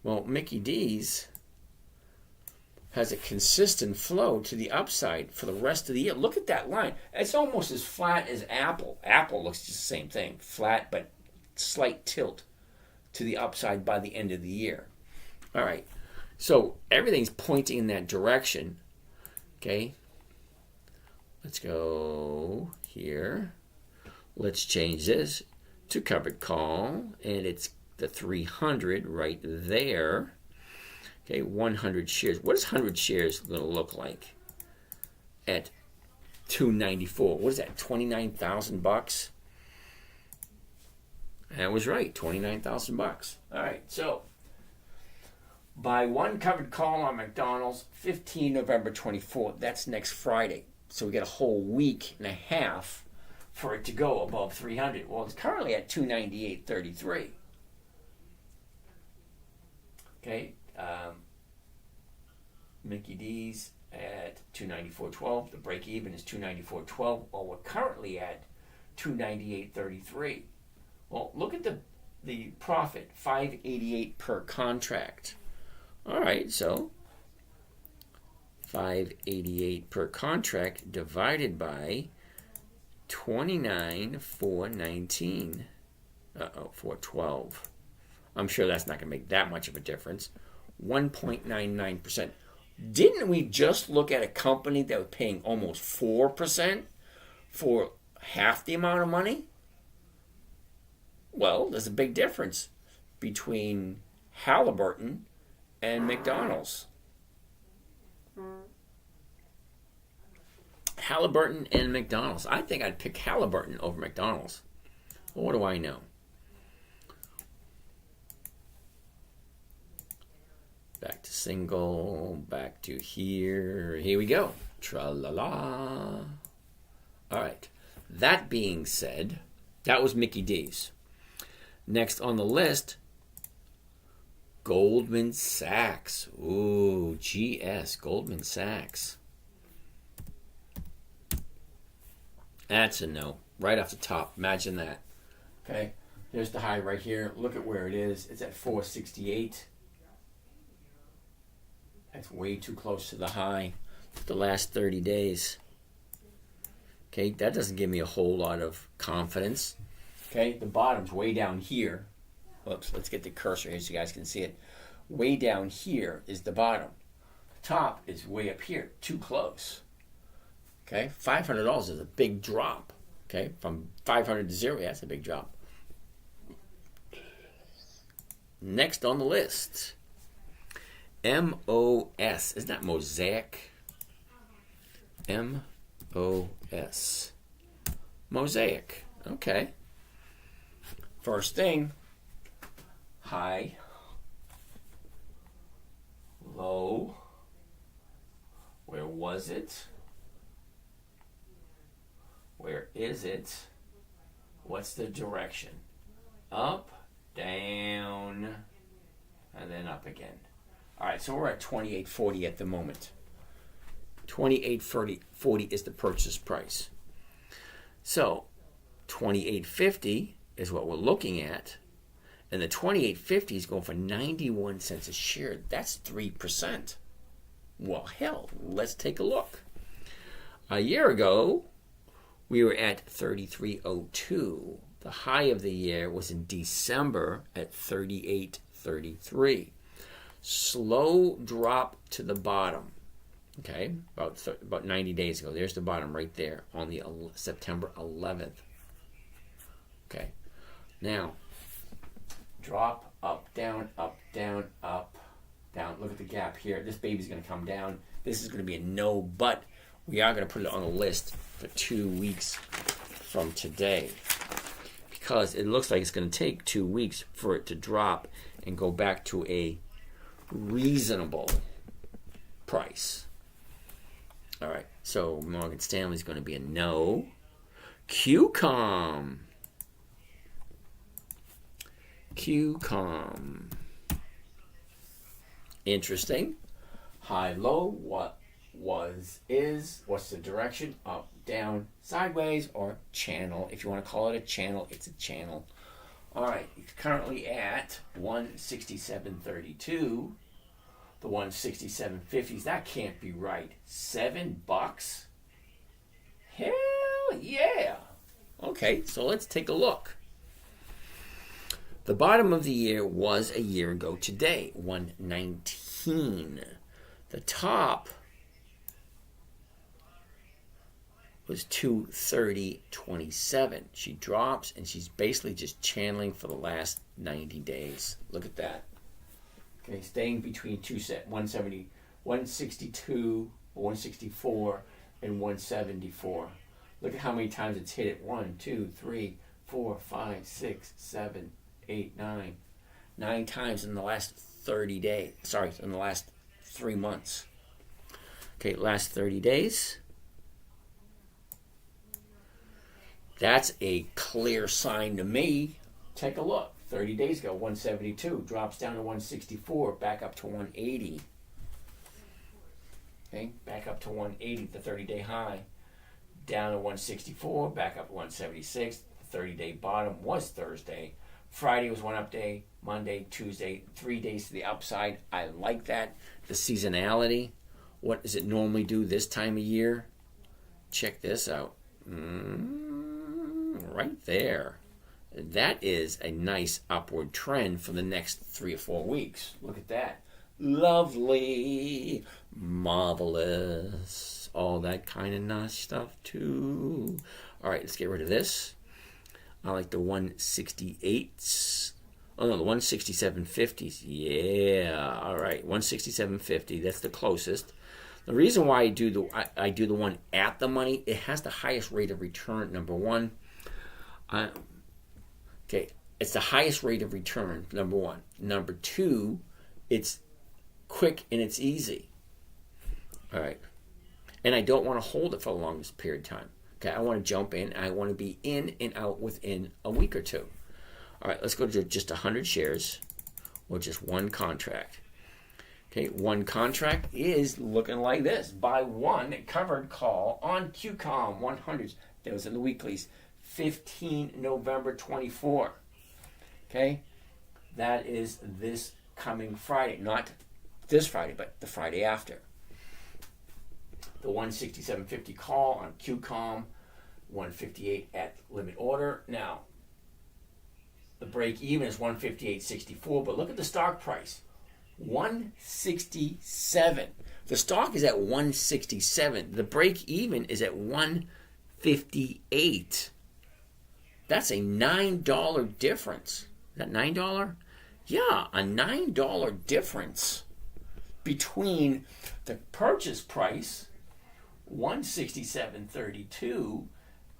Well, Mickey D's has a consistent flow to the upside for the rest of the year. Look at that line. It's almost as flat as Apple. Apple looks just the same thing. Flat, but slight tilt to the upside by the end of the year. All right. So everything's pointing in that direction. Okay. Let's go here. Let's change this to covered call. And it's the 300 right there. Okay, 100 shares. What is 100 shares going to look like at 294? What is that, 29,000 bucks? That was right, 29,000 bucks. All right, so buy one covered call on McDonald's, 15 November 24th. That's next Friday. So we get a whole week and a half for it to go above 300. Well, it's currently at 298.33. Okay. Mickey D's at 294.12. The break even is 294.12. Well, we're currently at 298.33. Well, look at the profit, 588 per contract. All right, so 588 per contract divided by 29,419. 412. I'm sure that's not going to make that much of a difference. 1.99%. Didn't we just look at a company that was paying almost 4% for half the amount of money? Well, there's a big difference between Halliburton and McDonald's. Halliburton and McDonald's. I think I'd pick Halliburton over McDonald's. Well, what do I know? Back to single, back to here. Here we go. Tra-la-la. All right. That being said, that was Mickey D's. Next on the list, Goldman Sachs. Ooh, GS, Goldman Sachs. That's a no. Right off the top. Imagine that. Okay. There's the high right here. Look at where it is. It's at 468. That's way too close to the high the last 30 days. Okay, that doesn't give me a whole lot of confidence. Okay, the bottom's way down here. Oops, let's get the cursor here so you guys can see it. Way down here is the bottom. The top is way up here, too close. Okay, $500 is a big drop. Okay, from 500 to 0, yeah, that's a big drop. Next on the list, MOS. Isn't that Mosaic? MOS. Mosaic. Okay. First thing, high, low. Where was it? Where is it? What's the direction? Up, down, and then up again. All right, so we're at 28.40 at the moment. 28.40 is the purchase price. So 28.50 is what we're looking at, and the 28.50 is going for 91 cents a share. That's 3%. Well, hell, let's take a look. A year ago, we were at 33.02. The high of the year was in December at 38.33. Slow drop to the bottom. Okay, about 90 days ago. There's the bottom right there on the September 11th. Okay, now drop, up, down, up, down, up, down. Look at the gap here. This baby's going to come down. This is going to be a no, but we are going to put it on a list for 2 weeks from today, because it looks like it's going to take 2 weeks for it to drop and go back to a reasonable price. All right, so Morgan Stanley's going to be a no. QCOM. Interesting. High, low, what was, is, what's the direction? Up, down, sideways, or channel. If you want to call it a channel, it's a channel. All right, it's currently at 167.32. The 167.50s, that can't be right. $7? Hell yeah. Okay, so let's take a look. The bottom of the year was a year ago today, 119. The top was 230.27. She drops, and she's basically just channeling for the last 90 days. Look at that. Okay, staying between 170, 162, 164, and 174. Look at how many times it's hit it. 1, 2, 3, 4, 5, 6, 7, 8, 9. 9 times in the last 30 days. Sorry, in the last 3 months. Okay, last 30 days. That's a clear sign to me. Take a look. 30 days ago, 172. Drops down to 164. Back up to 180. Okay, back up to 180, the 30-day high. Down to 164. Back up to 176. The 30-day bottom was Thursday. Friday was one up day. Monday, Tuesday, 3 days to the upside. I like that. The seasonality. What does it normally do this time of year? Check this out. Right there. That is a nice upward trend for the next 3 or 4 weeks. Look at that. Lovely. Marvelous. All that kind of nice stuff too. All right, let's get rid of this. I like the 168s. Oh no, the 167.50s. Yeah. All right, 167.50. That's the closest. The reason why I do the one at the money, it has the highest rate of return. Number one. Okay, it's the highest rate of return, number one. Number two, it's quick and it's easy. All right. And I don't want to hold it for the longest period of time. Okay, I want to jump in. I want to be in and out within a week or two. All right, let's go to just 100 shares or just one contract. Okay, one contract is looking like this. Buy one covered call on QCOM 100s. That was in the weeklies. 15 November 24. Okay, that is this coming Friday. Not this Friday, but the Friday after. The 167.50 call on QCOM, 158 at limit order. Now, the break even is 158.64, but look at the stock price. 167. The stock is at 167. The break even is at 158. That's a $9 difference. Is that $9? Yeah, a $9 difference between the purchase price, 167.32,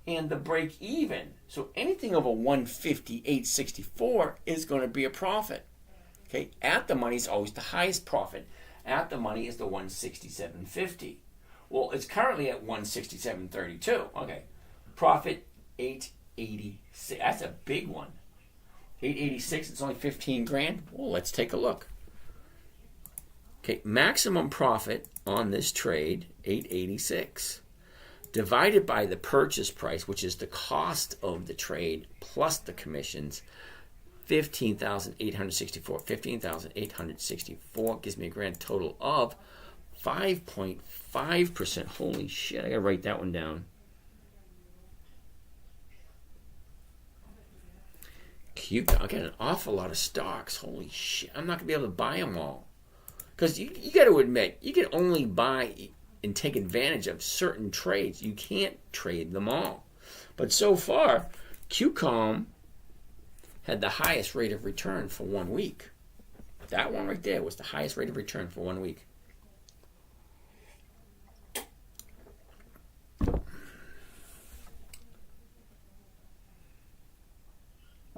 and the break even. So anything over 158.64 is going to be a profit. Okay, at the money is always the highest profit. At the money is the 167.50. Well, it's currently at 167.32. Okay, profit 886. That's a big one. 886. It's only 15 grand. Well, let's take a look. Okay, maximum profit on this trade, 886, divided by the purchase price, which is the cost of the trade plus the commissions, 15,864. 15,864 gives me a grand total of 5.5%. Holy shit! I gotta write that one down. QCOM. I got an awful lot of stocks. Holy shit. I'm not going to be able to buy them all. Because you got to admit, you can only buy and take advantage of certain trades. You can't trade them all. But so far, QCOM had the highest rate of return for 1 week. That one right there was the highest rate of return for 1 week.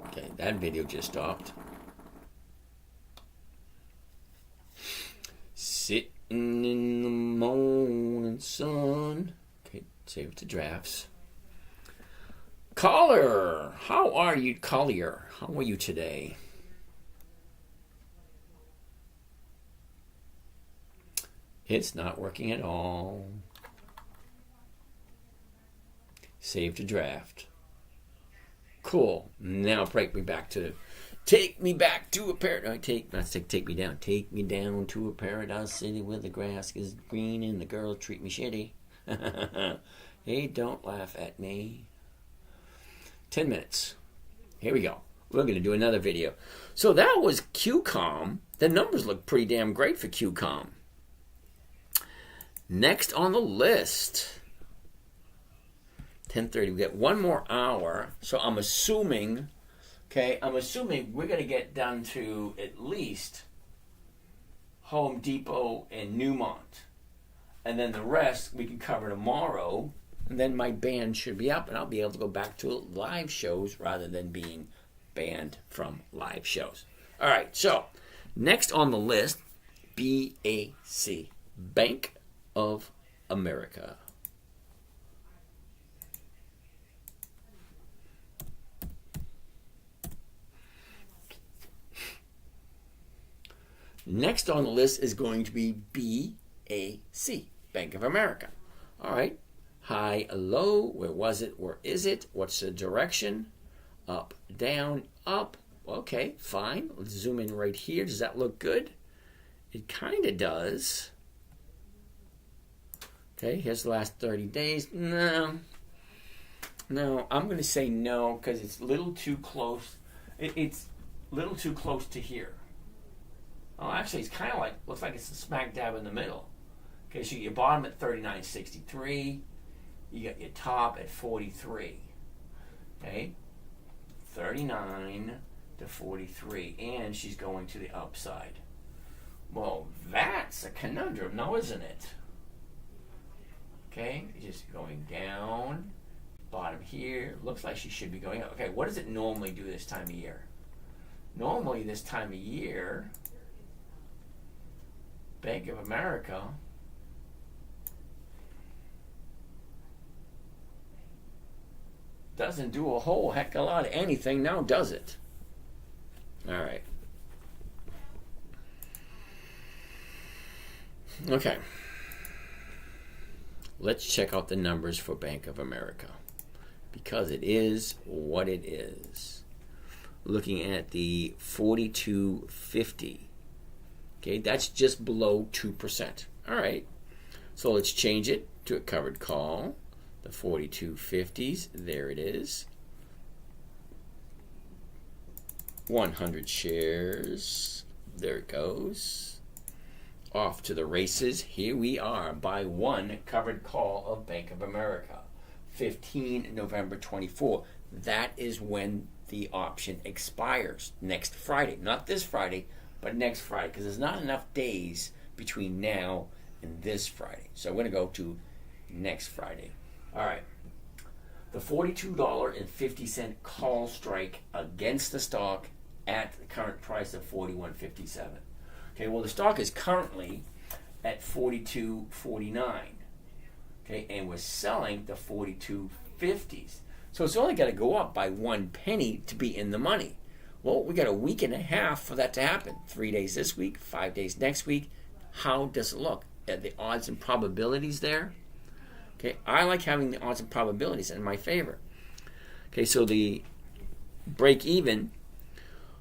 Okay, that video just stopped. Sitting in the morning sun. Okay, save it to drafts. Caller, how are you, Collier? How are you today? It's not working at all. Save to draft. Cool. Now take me back to a paradise. Take me down. Take me down to a paradise city where the grass is green and the girls treat me shitty. Hey, don't laugh at me. 10 minutes. Here we go. We're going to do another video. So that was QCOM. The numbers look pretty damn great for QCOM. Next on the list, 10:30. We got one more hour. So I'm assuming we're going to get down to at least Home Depot and Newmont. And then the rest we can cover tomorrow. And then my ban should be up, and I'll be able to go back to live shows rather than being banned from live shows. All right, so next on the list, BAC, Bank of America. Next on the list is going to be BAC, Bank of America. All right. High, low, where was it, where is it, what's the direction, up, down, up, okay, fine, let's zoom in right here, does that look good? It kind of does. Okay, here's the last 30 days, no, I'm going to say no, because it's a little too close, it's a little too close to here. Oh, actually, it's kind of like, looks like it's smack dab in the middle. Okay, so your bottom at 39.63, you got your top at 43. Okay? 39 to 43. And she's going to the upside. Well, that's a conundrum, now isn't it? Okay? Just going down. Bottom here. Looks like she should be going up. Okay, what does it normally do this time of year? Normally this time of year, Bank of America doesn't do a whole heck of a lot of anything now, does it? All right. Okay. Let's check out the numbers for Bank of America, because it is what it is. Looking at the 42.50. Okay, that's just below 2%. All right. So let's change it to a covered call. The 42.50s, there it is. 100 shares. There it goes. Off to the races. Here we are by one covered call of Bank of America. 15 November 24. That is when the option expires. Next Friday. Not this Friday, but next Friday. Because there's not enough days between now and this Friday. So we're going to go to next Friday. All right. The $42.50 call strike against the stock at the current price of $41.57. Okay, well, the stock is currently at $42.49. Okay, and we're selling the $42.50s. So it's only got to go up by 1 penny to be in the money. Well, we got a week and a half for that to happen. 3 days this week, 5 days next week. How does it look? Are the odds and probabilities there? Okay, I like having the odds and probabilities in my favor. Okay, so the break even,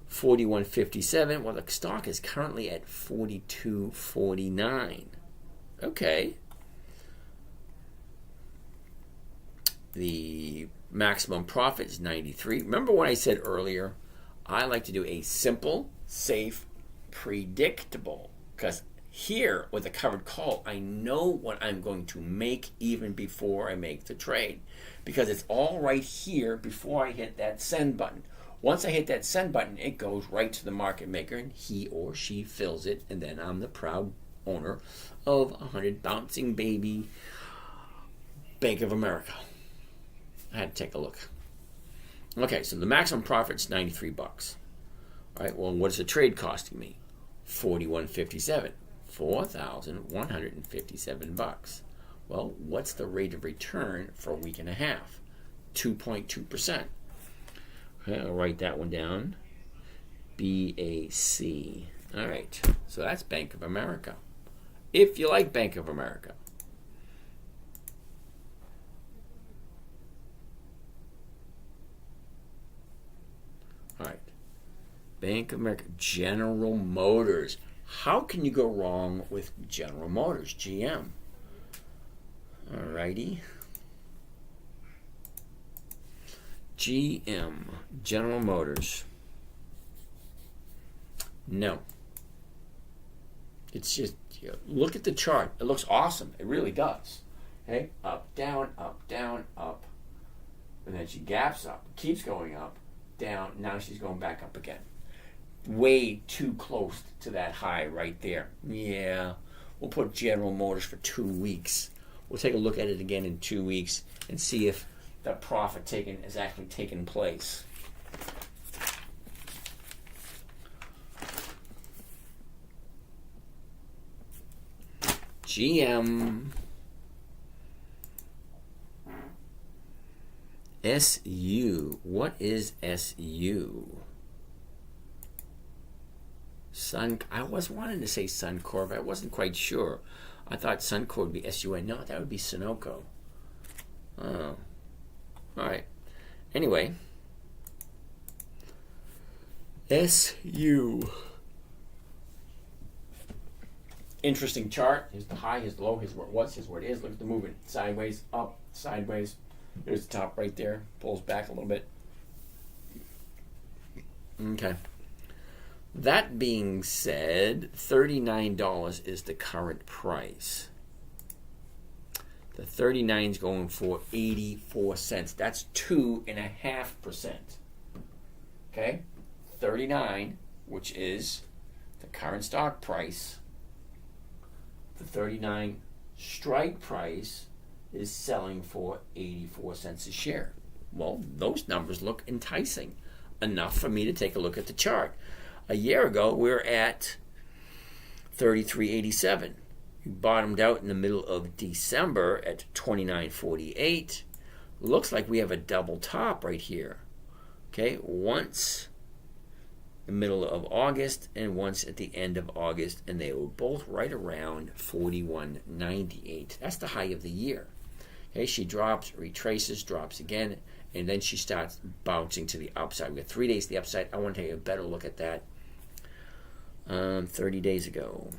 41.57. Well, the stock is currently at 42.49. Okay. The maximum profit is 93. Remember what I said earlier? I like to do a simple, safe, predictable. Because here, with a covered call, I know what I'm going to make even before I make the trade. Because it's all right here before I hit that send button. Once I hit that send button, it goes right to the market maker, and he or she fills it, and then I'm the proud owner of 100 bouncing baby Bank of America. I had to take a look. Okay, so the maximum profit's $93. All right, well, what is the trade costing me? $41.57. $4,157. Well, what's the rate of return for a week and a half? 2.2%. Okay, I'll write that one down. BAC. All right, so that's Bank of America. If you like Bank of America. All right, Bank of America. General Motors. How can you go wrong with General Motors? GM. All righty. GM, General Motors. No. It's just, look at the chart. It looks awesome. It really does. Okay? Up, down, up, down, up. And then she gaps up, keeps going up, down. Now she's going back up again. Way too close to that high right there. Yeah. We'll put General Motors for 2 weeks. We'll take a look at it again in 2 weeks and see if the profit taken is actually taking place. GM. SU. What is SU? I was wanting to say Suncor, but I wasn't quite sure. I thought Suncor would be SUN. No, that would be Sunoco. Oh. All right. Anyway. SU. Interesting chart. Here's the high, here's the low, here's where it was, here's where it is. Look at the movement. Sideways, up, sideways. There's the top right there. Pulls back a little bit. Okay. That being said, $39 is the current price. The 39 is going for 84 cents. That's 2.5%. Okay? 39, which is the current stock price. The 39 strike price is selling for 84 cents a share. Well, those numbers look enticing enough for me to take a look at the chart. A year ago, we were at 33.87. We bottomed out in the middle of December at 29.48. Looks like we have a double top right here. Okay, once the middle of August and once at the end of August, and they were both right around 41.98. That's the high of the year. Okay, she drops, retraces, drops again, and then she starts bouncing to the upside. We got 3 days to the upside. I want to take a better look at that. 30 days ago.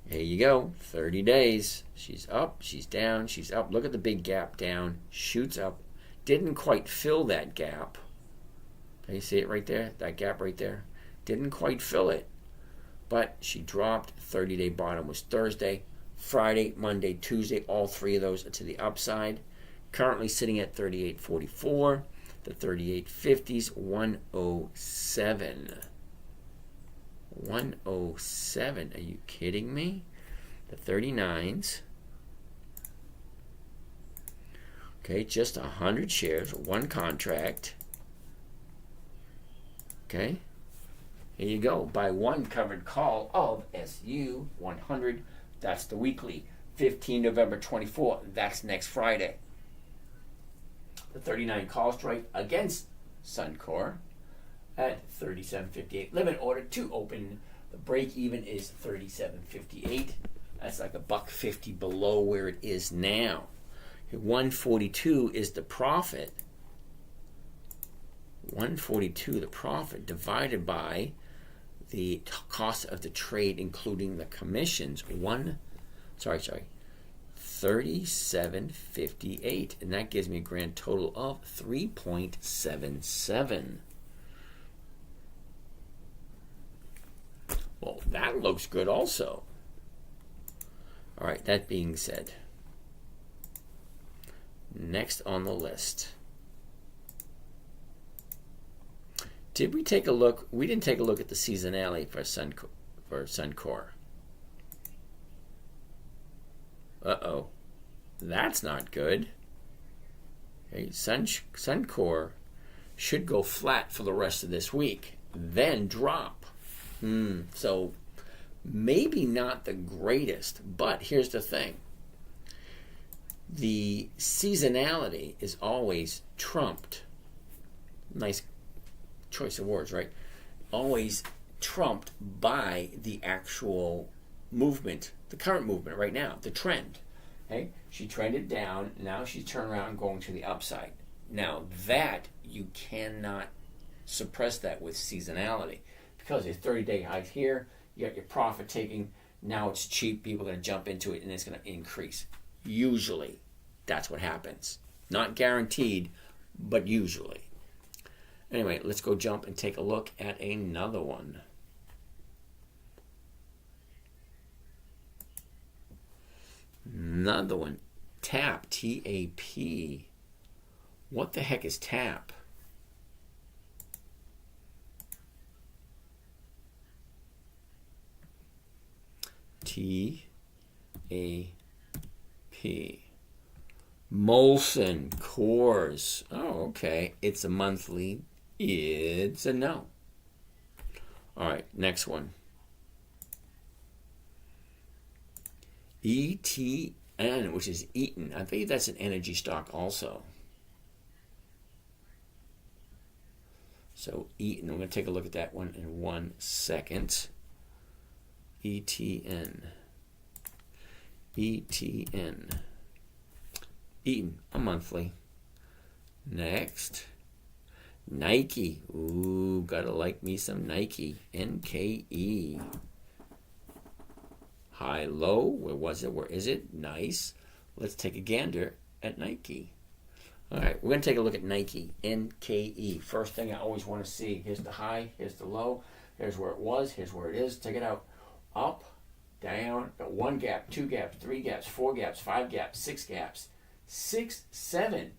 There you go, 30 days. She's up, she's down, she's up. Look at the big gap down, shoots up. Didn't quite fill that gap. Can you see it right there? That gap right there? Didn't quite fill it. But she dropped. 30-day bottom was Thursday. Friday, Monday, Tuesday, all three of those are to the upside. Currently sitting at 38.44. The 38.50s, 107. 107. Are you kidding me? The 39s. Okay, just 100 shares, one contract. Okay. Here you go. Buy one covered call of SU 100. That's the weekly. 15 November 24. That's next Friday. The 39 call strike against Suncor at 37.58. Limit order to open. The break even is 37.58. That's like $1.50 below where it is now. 142 is the profit. 142 the profit divided by the cost of the trade, including the commissions. 30 37.58, and that gives me a grand total of 3.77. Well, that looks good also. All right, that being said, next on the list, did we take a look? We didn't take a look at the seasonality for Suncor. Uh-oh. That's not good. Okay, Suncor should go flat for the rest of this week, then drop. So maybe not the greatest, but here's the thing. The seasonality is always trumped. Nice choice of words, right? Always trumped by the actual movement, the current movement right now, the trend. Okay? She trended down, now she's turned around going to the upside. Now that, you cannot suppress that with seasonality, because it's 30-day highs here, you got your profit taking, now it's cheap, people are going to jump into it and it's going to increase. Usually, that's what happens. Not guaranteed, but usually. Anyway, let's go jump and take a look at another one. Another one. TAP. T-A-P. What the heck is TAP? T-A-P. Molson Coors. Oh, okay. It's a monthly. It's a no. All right, next one. ETN, which is Eaton. I think that's an energy stock also. So Eaton, I'm going to take a look at that one in 1 second. ETN. ETN. Eaton, a monthly. Next. Nike. Ooh, gotta like me some Nike. NKE. High, low. Where was it? Where is it? Nice. Let's take a gander at Nike. All right, we're going to take a look at Nike. NKE. First thing I always want to see. Here's the high. Here's the low. Here's where it was. Here's where it is. Check it out. Up, down. Got 1 gap, 2 gaps, 3 gaps, 4 gaps, 5 gaps, 6 gaps. 6, 7.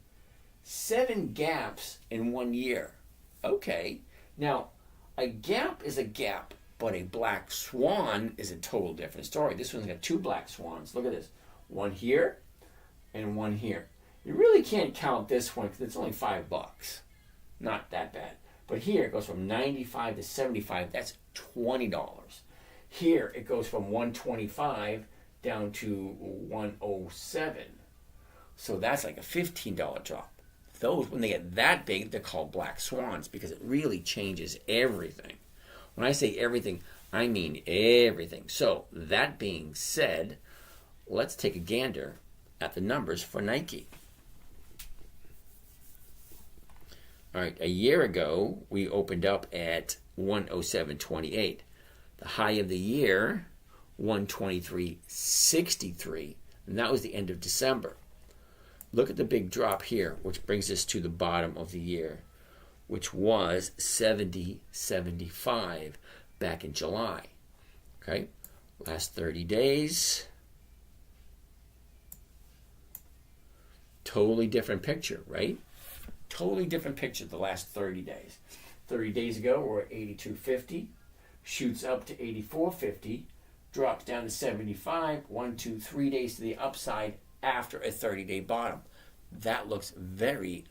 7 gaps in 1 year. Okay. Now, a gap is a gap, but a black swan is a total different story. This one's got 2 black swans. Look at this. 1 here and 1 here. You really can't count this one because it's only $5. Not that bad. But here it goes from 95 to 75. That's $20. Here it goes from 125 down to 107. So that's like a $15 drop. Those, when they get that big, they're called black swans because it really changes everything. When I say everything, I mean everything. So that being said, let's take a gander at the numbers for Nike. All right, a year ago, we opened up at 107.28. The high of the year, 123.63, and that was the end of December. Look at the big drop here, which brings us to the bottom of the year, which was 70.75 back in July. Okay, last 30 days, totally different picture, right? Totally different picture the last 30 days. 30 days ago, we're at 82.50, shoots up to 84.50, drops down to 75, 1, 2, 3 days to the upside after a 30-day bottom. That looks very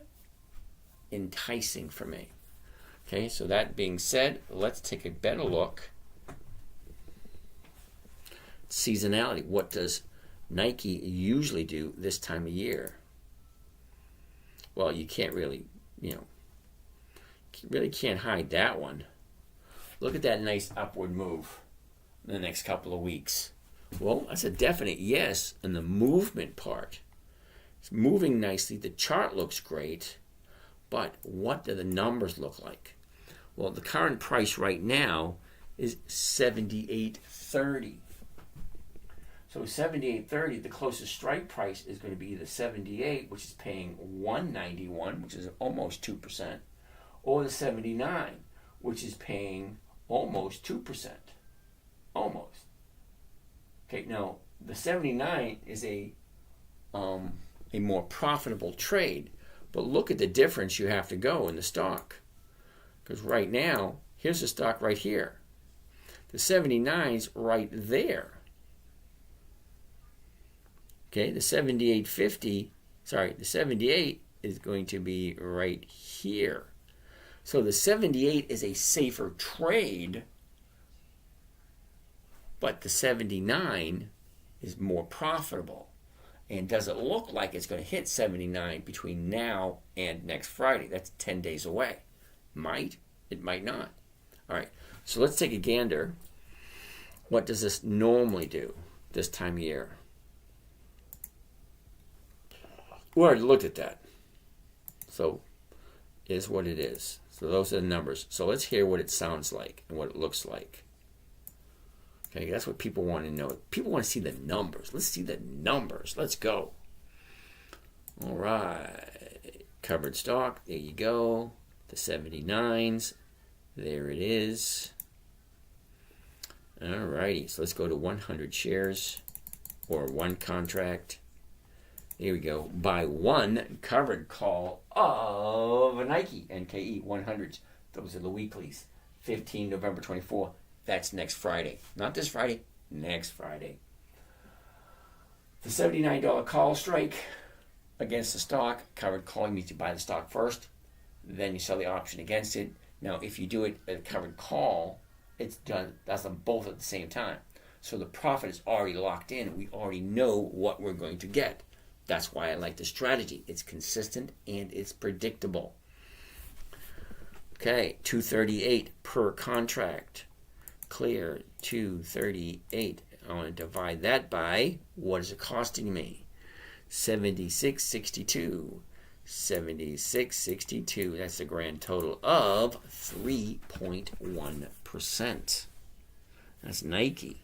enticing for me. Okay, so that being said, let's take a better look. Seasonality. What does Nike usually do this time of year? Well, you can't really, really can't hide that one. Look at that nice upward move in the next couple of weeks. Well, that's a definite yes in the movement part. It's moving nicely. The chart looks great. But what do the numbers look like? Well, the current price right now is $78.30. So 78.30, the closest strike price is going to be the 78, which is paying 191, which is almost 2%, or the 79, which is paying almost 2%. Almost. Okay, now the 79 is a more profitable trade, but look at the difference you have to go in the stock. Because right now, here's the stock right here. The 79's right there. Okay, the 78.50, the 78 is going to be right here. So the 78 is a safer trade, but the 79 is more profitable. And does it look like it's going to hit 79 between now and next Friday? That's 10 days away. Might, it might not. All right, so let's take a gander. What does this normally do this time of year? We already looked at that. So, is what it is. So those are the numbers. So let's hear what it sounds like and what it looks like. Okay, that's what people want to know. People want to see the numbers. Let's see the numbers. Let's go. All right. Covered stock. There you go. The 79s. There it is. All righty. So let's go to 100 shares or one contract. Here we go. Buy one covered call of a Nike NKE 100s. Those are the weeklies. 15 November 24. That's next Friday. Not this Friday. Next Friday. The $79 call strike against the stock. Covered call means you buy the stock first. Then you sell the option against it. Now, if you do it at a covered call, it's done. That's on both at the same time. So the profit is already locked in. We already know what we're going to get. That's why I like the strategy. It's consistent and it's predictable. Okay, 238 per contract. Clear 238. I want to divide that by, what is it costing me? 76.62. 76.62. That's a grand total of 3.1%. That's Nike.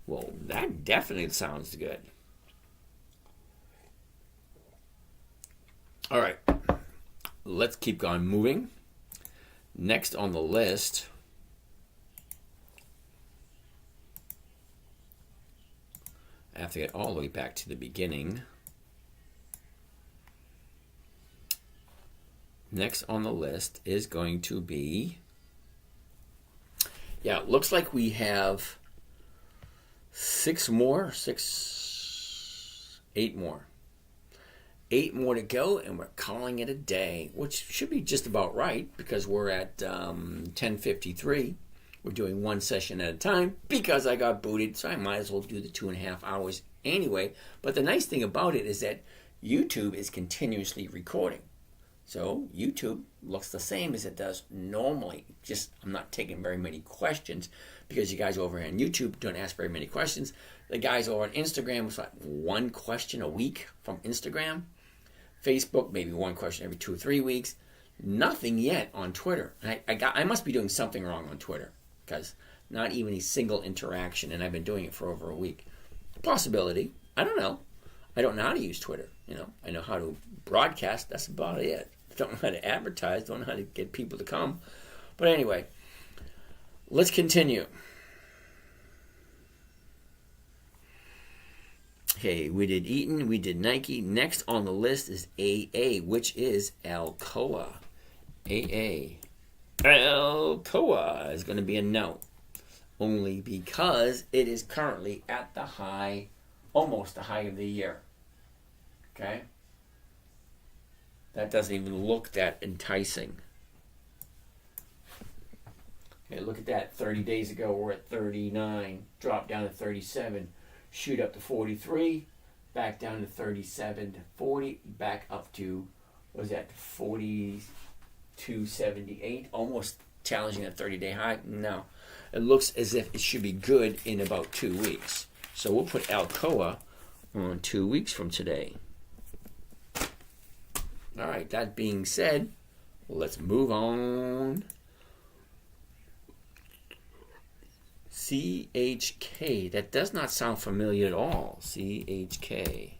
Well, that definitely sounds good. All right. Let's keep on moving. Next on the list, I have to get all the way back to the beginning. Next on the list is going to be, it looks like we have 8 more. 8 more to go, and we're calling it a day, which should be just about right because we're at 10:53. We're doing one session at a time because I got booted, so I might as well do the 2.5 hours anyway. But the nice thing about it is that YouTube is continuously recording. So YouTube looks the same as it does normally. Just I'm not taking very many questions because you guys over on YouTube don't ask very many questions. The guys over on Instagram was like 1 question a week from Instagram. Facebook, maybe 1 question every 2 or 3 weeks. Nothing yet on Twitter. I must be doing something wrong on Twitter because not even a single interaction, and I've been doing it for over a week. Possibility. I don't know. I don't know how to use Twitter. I know how to broadcast. That's about it. Don't know how to advertise. Don't know how to get people to come. But anyway, let's continue. Okay, we did Eaton, we did Nike. Next on the list is AA, which is Alcoa. AA. Alcoa is going to be a no. Only because it is currently at the high, almost the high of the year. Okay? That doesn't even look that enticing. Okay, look at that. 30 days ago, we're at 39. Dropped down to 37. Shoot up to 43, back down to 37 to 40, back up to, 42.78, almost challenging that 30-day high. No, it looks as if it should be good in about 2 weeks. So we'll put Alcoa on 2 weeks from today. All right, that being said, let's move on. CHK. That does not sound familiar at all. CHK.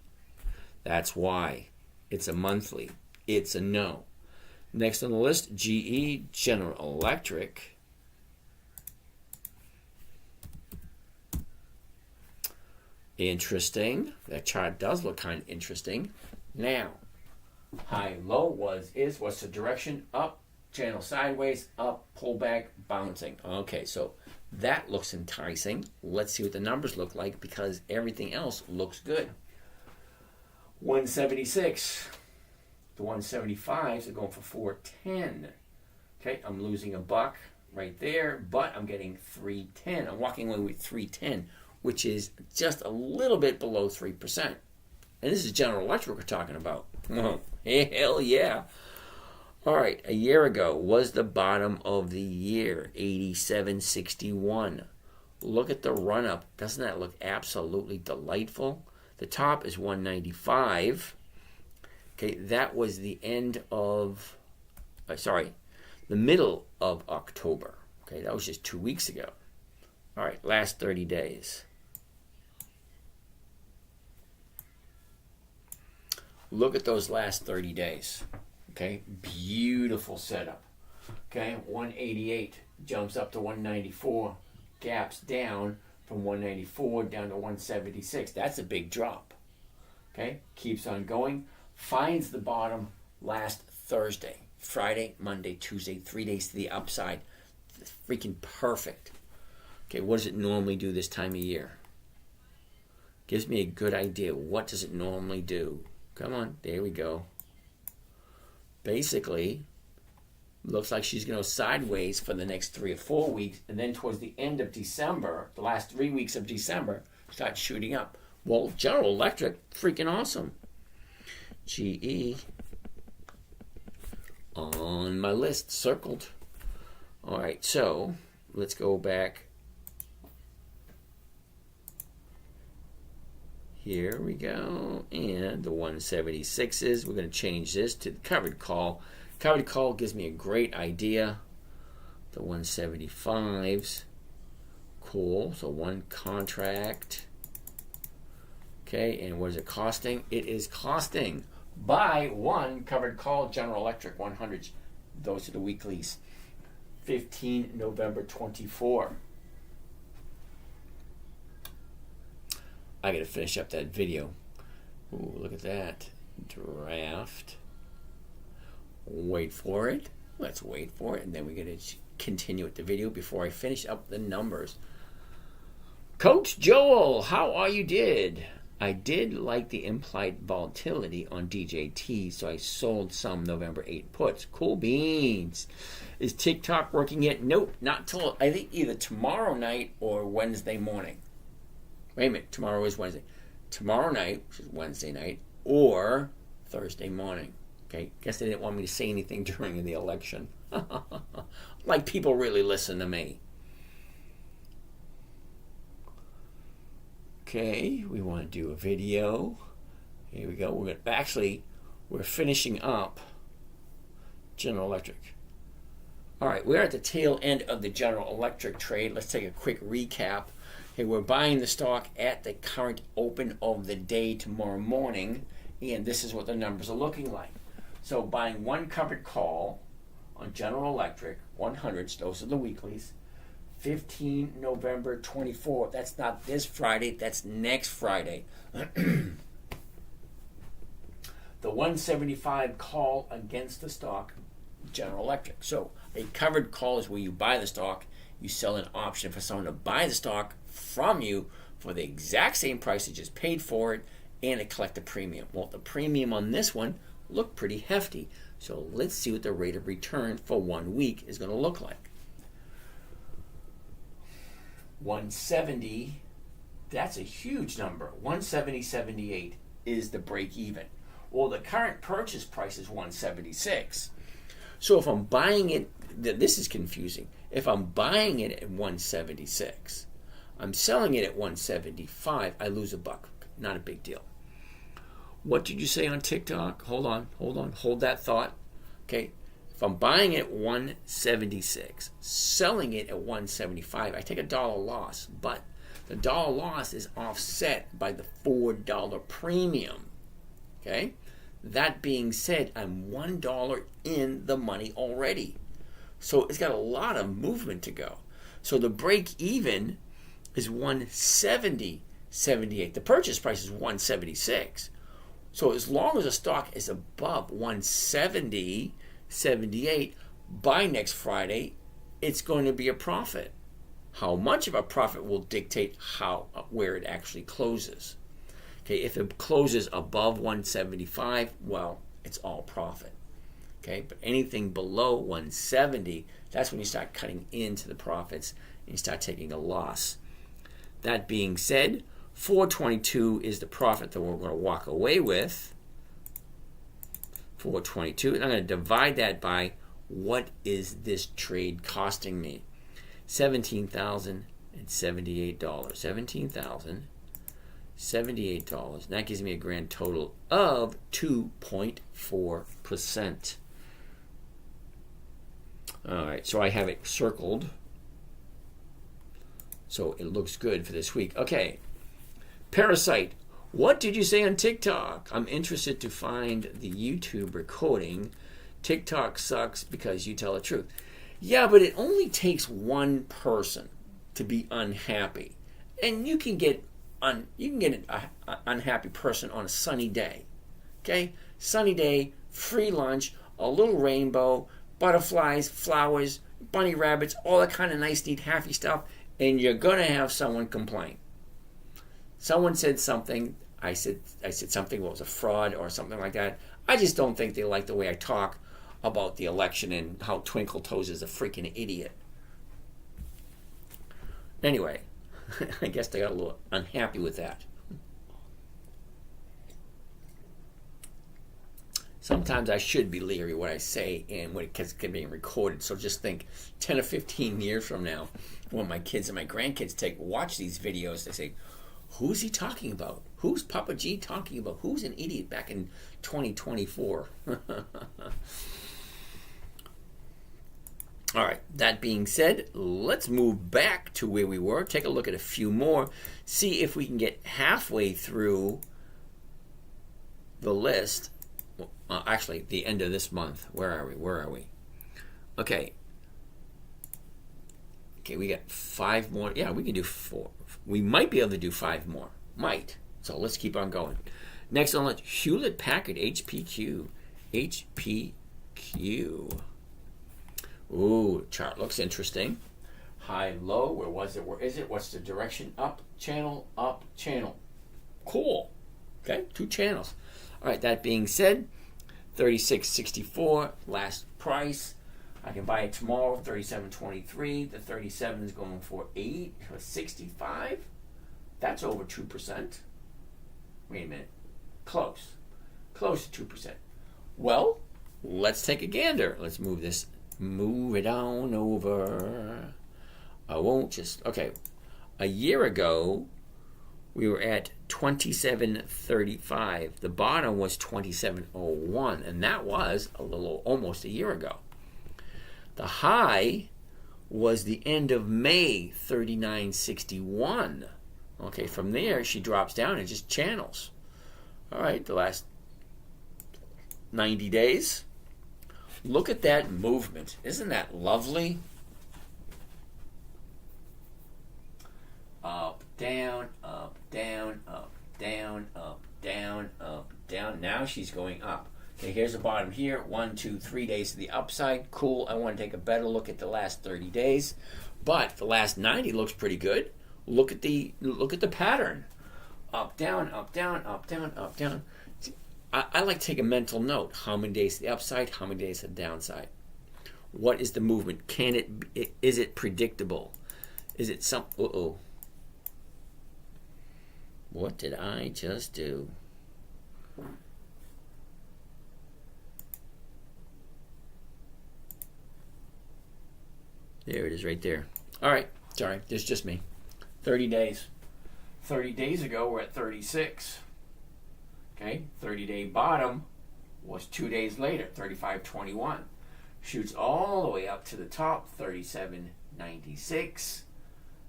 That's why. It's a monthly. It's a no. Next on the list, GE, General Electric. Interesting. That chart does look kind of interesting. Now, high, low is, what's the direction? Up, channel sideways, up, pullback, bouncing. Okay, so that looks enticing. Let's see what the numbers look like because everything else looks good. 176. The 175s are going for 410. Okay, I'm losing a buck right there, but I'm getting 310. I'm walking away with 310, which is just a little bit below 3%. And this is General Electric we're talking about. Oh, hell yeah. All right, a year ago was the bottom of the year, 87.61. Look at the run-up. Doesn't that look absolutely delightful? The top is 195. Okay, that was the end of, the middle of October. Okay, that was just 2 weeks ago. All right, last 30 days. Look at those last 30 days. Okay, beautiful setup. Okay, 188 jumps up to 194, gaps down from 194 down to 176. That's a big drop. Okay, keeps on going, finds the bottom last Thursday, Friday, Monday, Tuesday, 3 days to the upside. It's freaking perfect. Okay, what does it normally do this time of year? Gives me a good idea. What does it normally do? Come on, there we go. Basically, looks like she's going to go sideways for the next 3 or 4 weeks, and then towards the end of December, the last 3 weeks of December, start shooting up. Well, General Electric, freaking awesome. GE on my list, circled. All right, so let's go back. Here we go, and the 176s, we're going to change this to the covered call. Covered call gives me a great idea. The 175s, cool, so one contract. Okay, and what is it costing? It is costing, buy one covered call, General Electric 100s. Those are the weeklies. 15 November 24. I gotta finish up that video. Ooh, look at that. Draft. Wait for it. Let's wait for it. And then we're gonna continue with the video before I finish up the numbers. Coach Joel, how are you did? I did like the implied volatility on DJT, so I sold some November 8 puts. Cool beans. Is TikTok working yet? Nope, not till I think either tomorrow night or Wednesday morning. Wait a minute, tomorrow is Wednesday. Tomorrow night, which is Wednesday night, or Thursday morning. Okay, guess they didn't want me to say anything during the election. Like people really listen to me. Okay, we want to do a video. Here we go. We're finishing up General Electric. All right, we're at the tail end of the General Electric trade. Let's take a quick recap. Okay, we're buying the stock at the current open of the day tomorrow morning, and this is what the numbers are looking like. So buying one covered call on General Electric, 100s, those are the weeklies, 15 November 24. That's not this Friday, that's next Friday. The 175 call against the stock, General Electric. So a covered call is where you buy the stock, you sell an option for someone to buy the stock from you for the exact same price you just paid for it and to collect a premium. Well, the premium on this one looked pretty hefty. So let's see what the rate of return for 1 week is going to look like. 170, that's a huge number. 170.78 is the break even. Well, the current purchase price is 176. So if I'm buying it, this is confusing. If I'm buying it at 176, I'm selling it at 175, I lose a buck. Not a big deal. What did you say on TikTok? Hold on. Hold that thought. Okay. If I'm buying it at 176, selling it at 175, I take a dollar loss, but the dollar loss is offset by the $4 premium. Okay? That being said, I'm $1 in the money already. So it's got a lot of movement to go. So the break even is 170.78. The purchase price is 176. So as long as the stock is above 170.78 by next Friday, it's going to be a profit. How much of a profit will dictate where it actually closes. Okay, if it closes above 175, well, it's all profit. Okay, but anything below 170, that's when you start cutting into the profits and you start taking a loss. That being said, 422 is the profit that we're going to walk away with. 422, and I'm going to divide that by what is this trade costing me? $17,078. $17,078. That gives me a grand total of 2.4%. All right, so I have it circled. So it looks good for this week. Okay. Parasite, what did you say on TikTok? I'm interested to find the YouTube recording. TikTok sucks because you tell the truth. Yeah, but it only takes one person to be unhappy. And you can get an unhappy person on a sunny day. Okay? Sunny day, free lunch, a little rainbow, butterflies, flowers, bunny rabbits, all that kind of nice, neat, happy stuff, and you're going to have someone complain. Someone said something, I said something, what was a fraud or something like that. I just don't think they like the way I talk about the election and how Twinkle Toes is a freaking idiot. Anyway, I guess they got a little unhappy with that. Sometimes I should be leery what I say and when it's being recorded. So just think 10 or 15 years from now, when my kids and my grandkids watch these videos, they say, who's he talking about? Who's Papa G talking about? Who's an idiot back in 2024? All right, that being said, let's move back to where we were. Take a look at a few more. See if we can get halfway through the list. Actually, the end of this month. Where are we? Okay, we got 5 more. Yeah, we can do 4. We might be able to do 5 more. Might. So let's keep on going. Next on the list, Hewlett Packard, HPQ. Ooh, chart looks interesting. High, low, where was it? Where is it? What's the direction? Up, channel, up, channel. Cool. Okay, 2 channels. All right, that being said, $36.64, last price. I can buy it tomorrow, $37.23. The 37 is going for $8.65. That's over 2%. Wait a minute. Close to 2%. Well, let's take a gander. Let's move it on over. I won't just, okay. A year ago, we were at 27.35. The bottom was 27.01, and that was almost a year ago. The high was the end of May, 39.61. Okay, from there, she drops down and just channels. All right, the last 90 days. Look at that movement. Isn't that lovely? Up, down, up, down, up, down, up, down, up, down. Now she's going up. Okay, here's the bottom here. 1, 2, 3 days to the upside. Cool. I want to take a better look at the last 30 days. But the last 90 looks pretty good. Look at the pattern. Up, down, up, down, up, down, up, down. I like to take a mental note. How many days to the upside? How many days to the downside? What is the movement? Is it predictable? Is it some? What did I just do? There it is right there. All right. Sorry. There's just me. 30 days. 30 days ago, we're at 36. Okay. 30-day bottom was 2 days later, 35.21. shoots all the way up to the top, 37.96.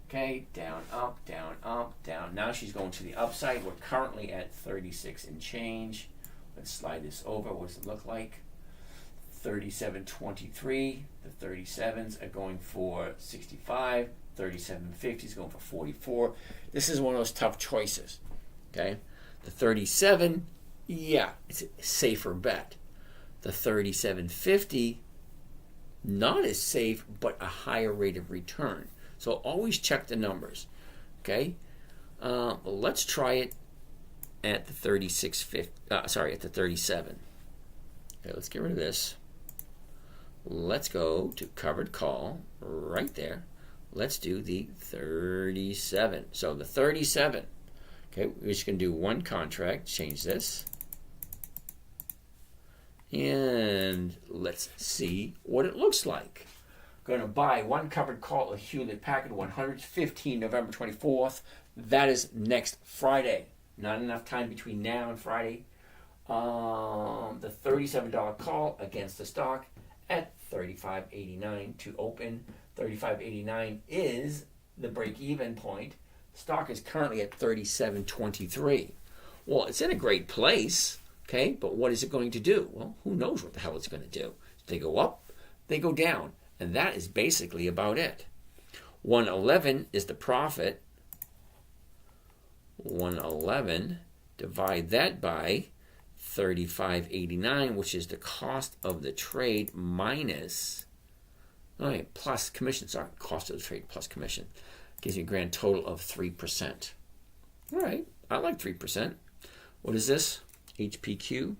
Okay, down, up, down, up, down. Now she's going to the upside. We're currently at 36 and change. Let's slide this over. What does it look like? 37.23. The 37s are going for 65. 37.50 is going for 44. This is one of those tough choices. Okay, the 37, yeah, it's a safer bet. The 37.50, not as safe, but a higher rate of return. So always check the numbers. Okay, let's try it at the 36.50. At the 37. Okay, let's get rid of this. Let's go to covered call right there. Let's do the 37. So the 37. Okay, we're just going to do one contract. Change this. And let's see what it looks like. Going to buy one covered call of Hewlett Packard 115 November 24th. That is next Friday. Not enough time between now and Friday. The $37 call against the stock at $35.89 to open. $35.89 is the break-even point. Stock is currently at $37.23. Well, it's in a great place, okay? But what is it going to do? Well, who knows what the hell it's going to do? They go up, they go down. And that is basically about it. 111 is the profit. 111, divide that by 35.89, which is the cost of the trade minus, plus commission. Sorry, cost of the trade plus commission. Gives you a grand total of 3%. All right, I like 3%. What is this? HPQ.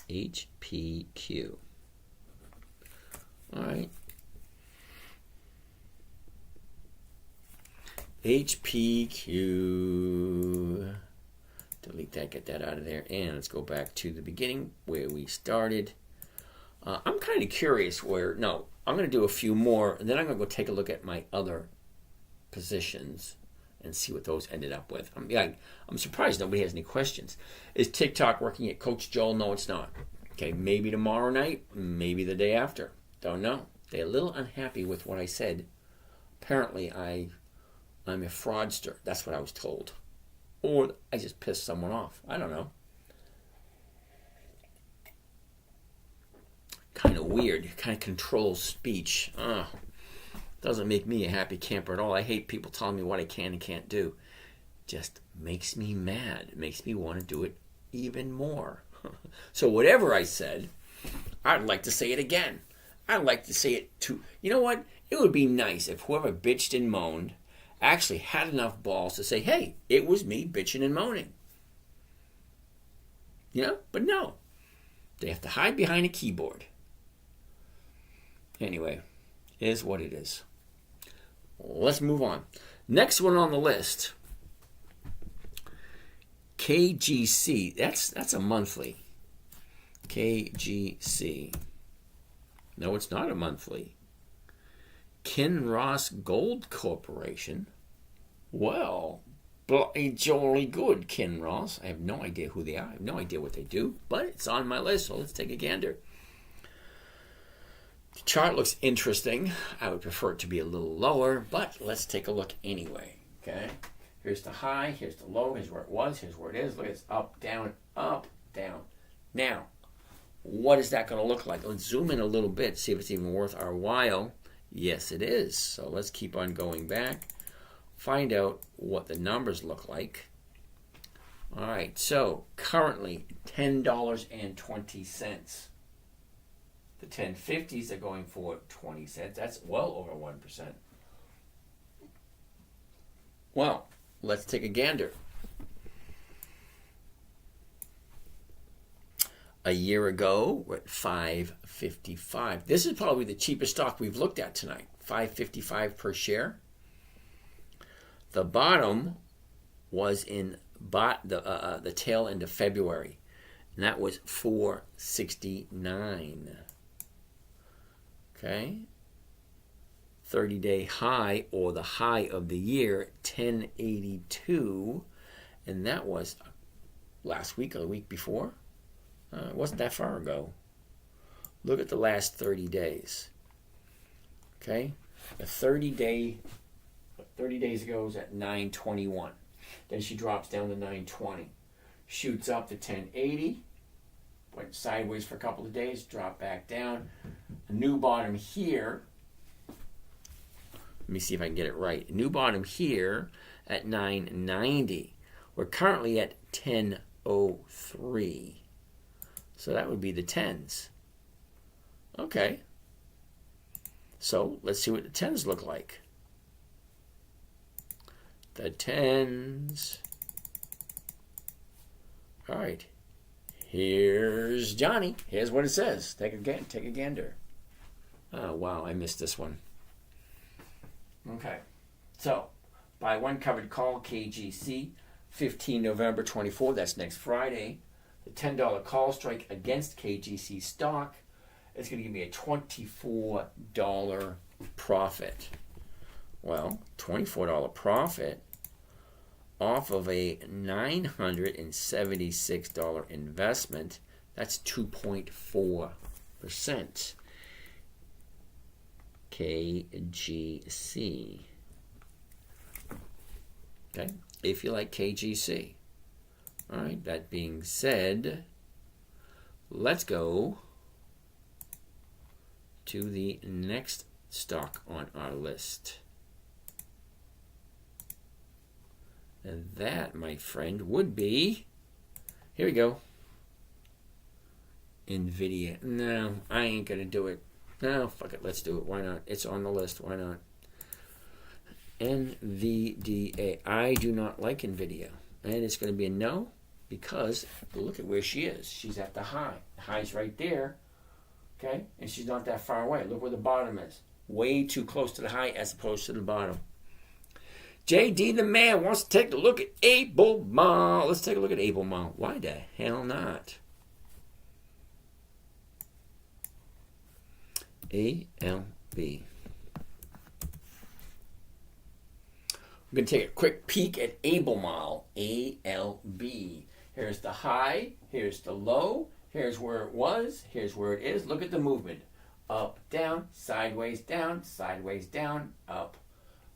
HPQ. All right. HPQ. Delete that, get that out of there. And let's go back to the beginning where we started. I'm kind of curious I'm going to do a few more, and then I'm going to go take a look at my other positions and see what those ended up with. I'm surprised nobody has any questions. Is TikTok working at Coach Joel? No, it's not. Okay, maybe tomorrow night, maybe the day after. Don't know. They're a little unhappy with what I said. Apparently, I'm a fraudster. That's what I was told. Or I just pissed someone off. I don't know. Kind of weird. Kind of controls speech. Doesn't make me a happy camper at all. I hate people telling me what I can and can't do. Just makes me mad. It makes me want to do it even more. So whatever I said, I'd like to say it again. I'd like to say it too. You know what? It would be nice if whoever bitched and moaned actually had enough balls to say, hey, it was me bitching and moaning. But no. They have to hide behind a keyboard. Anyway, it is what it is. Let's move on. Next one on the list. KGC. That's a monthly. KGC. No, it's not a monthly. Kinross Gold Corporation. Well, bloody jolly good, Kinross. I have no idea who they are. I have no idea what they do, but it's on my list, so let's take a gander. The chart looks interesting. I would prefer it to be a little lower, but let's take a look anyway. Okay? Here's the high, here's the low, here's where it was, here's where it is. Look, it's up, down, up, down. Now, what is that going to look like? Let's zoom in a little bit, see if it's even worth our while. Yes, it is. So let's keep on going back. Find out what the numbers look like. All right, so currently $10.20. The 1050s are going for 20 cents. That's well over 1%. Well, let's take a gander. A year ago, we're at $5.55. This is probably the cheapest stock we've looked at tonight. $5.55 per share. The bottom was in the tail end of February, and that was $4.69. Okay. 30-day high, or the high of the year, $10.82, and that was last week or the week before. It wasn't that far ago. Look at the last 30 days. Okay? The 30 days ago was at 921. Then she drops down to 920. Shoots up to 1080. Went sideways for a couple of days. Dropped back down. A new bottom here. Let me see if I can get it right. A new bottom here at 990. We're currently at 1003. So that would be the 10s. Okay. So let's see what the 10s look like. The 10s. All right. Here's Johnny. Here's what it says. Take a gander. Oh, wow. I missed this one. Okay. So, buy one covered call, KGC, 15 November 24. That's next Friday. The $10 call strike against KGC stock. It's going to give me a $24 profit. Well, $24 profit off of a $976 investment. That's 2.4%. KGC. Okay, if you like KGC. All right, that being said, let's go to the next stock on our list. And that, my friend, would be, here we go, NVIDIA. No, I ain't going to do it. No, fuck it, let's do it. Why not? It's on the list. Why not? NVDA. I do not like NVIDIA. And it's going to be a no because look at where she is. She's at the high. The high's right there. Okay? And she's not that far away. Look where the bottom is. Way too close to the high as opposed to the bottom. JD the man wants to take a look at Able Mall. Let's take a look at Able Mall. Why the hell not? ALB. We're going to take a quick peek at Able Mall. ALB. Here's the high. Here's the low. Here's where it was. Here's where it is. Look at the movement. Up, down, sideways, down, up.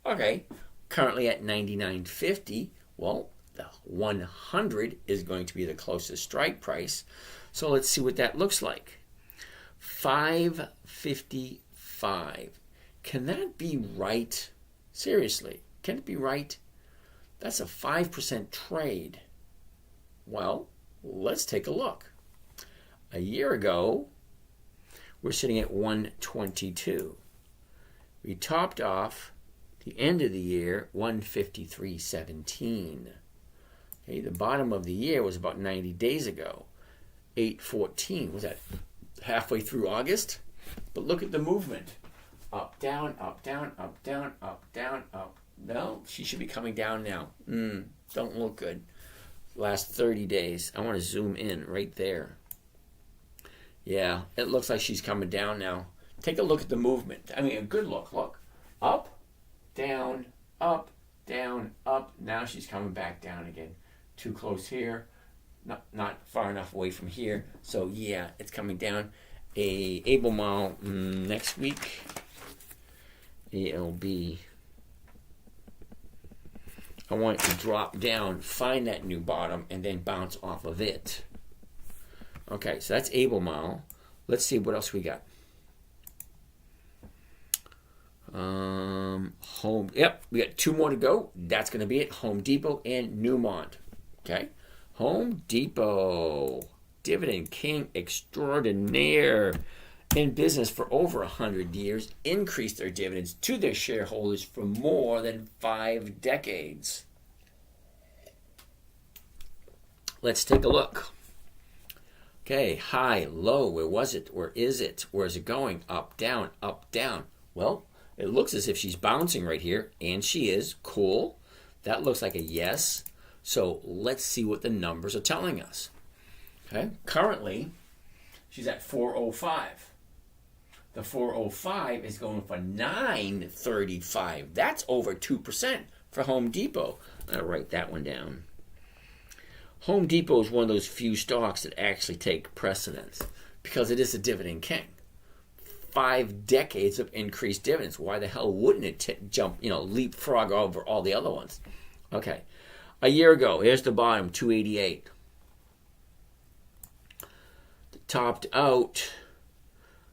Okay. Currently at 99.50. Well, the 100 is going to be the closest strike price. So let's see what that looks like. 555. Can that be right? Seriously, can it be right? That's a 5% trade. Well, let's take a look. A year ago, we're sitting at 122. We topped off the end of the year 153.17. Okay, the bottom of the year was about 90 days ago. 814. Was that halfway through August? But look at the movement. Up, down, up, down, up, down, up, down, up. No, she should be coming down now. Don't look good. Last 30 days. I want to zoom in right there. Yeah, it looks like she's coming down now. Take a look at the movement. I mean, a good look. Look. Up, down, up, down, up. Now she's coming back down again. Too close here. Not far enough away from here. So, yeah, it's coming down. Able Mall next week. ALB. I want it to drop down, find that new bottom, and then bounce off of it. Okay, so that's Able Mall. Let's see what else we got. Home. Yep, we got two more to go. That's going to be it. Home Depot and Newmont. Okay, Home Depot, dividend king extraordinaire, in business for over 100 years, increased their dividends to their shareholders for more than 5 decades. Let's take a look. Okay, high, low, where was it? Where is it? Where is it going? Up, down, up, down. Well, it looks as if she's bouncing right here, and she is. Cool. That looks like a yes. So let's see what the numbers are telling us. Okay, currently, she's at 405. The 405 is going for 935. That's over 2% for Home Depot. I'll write that one down. Home Depot is one of those few stocks that actually take precedence because it is a dividend king. 5 decades of increased dividends. Why the hell wouldn't it leapfrog over all the other ones? Okay. A year ago, here's the bottom, 288. Topped out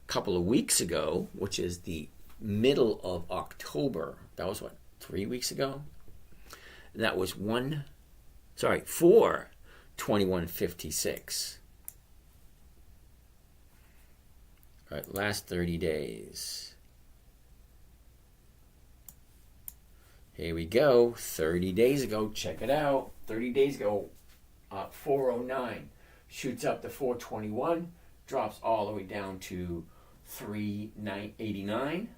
a couple of weeks ago, which is the middle of October. That was what, 3 weeks ago? That was 4/21/56. All right, last 30 days. Here we go. 30 days ago. Check it out. 30 days ago, 409. Shoots up to 421. Drops all the way down to 389.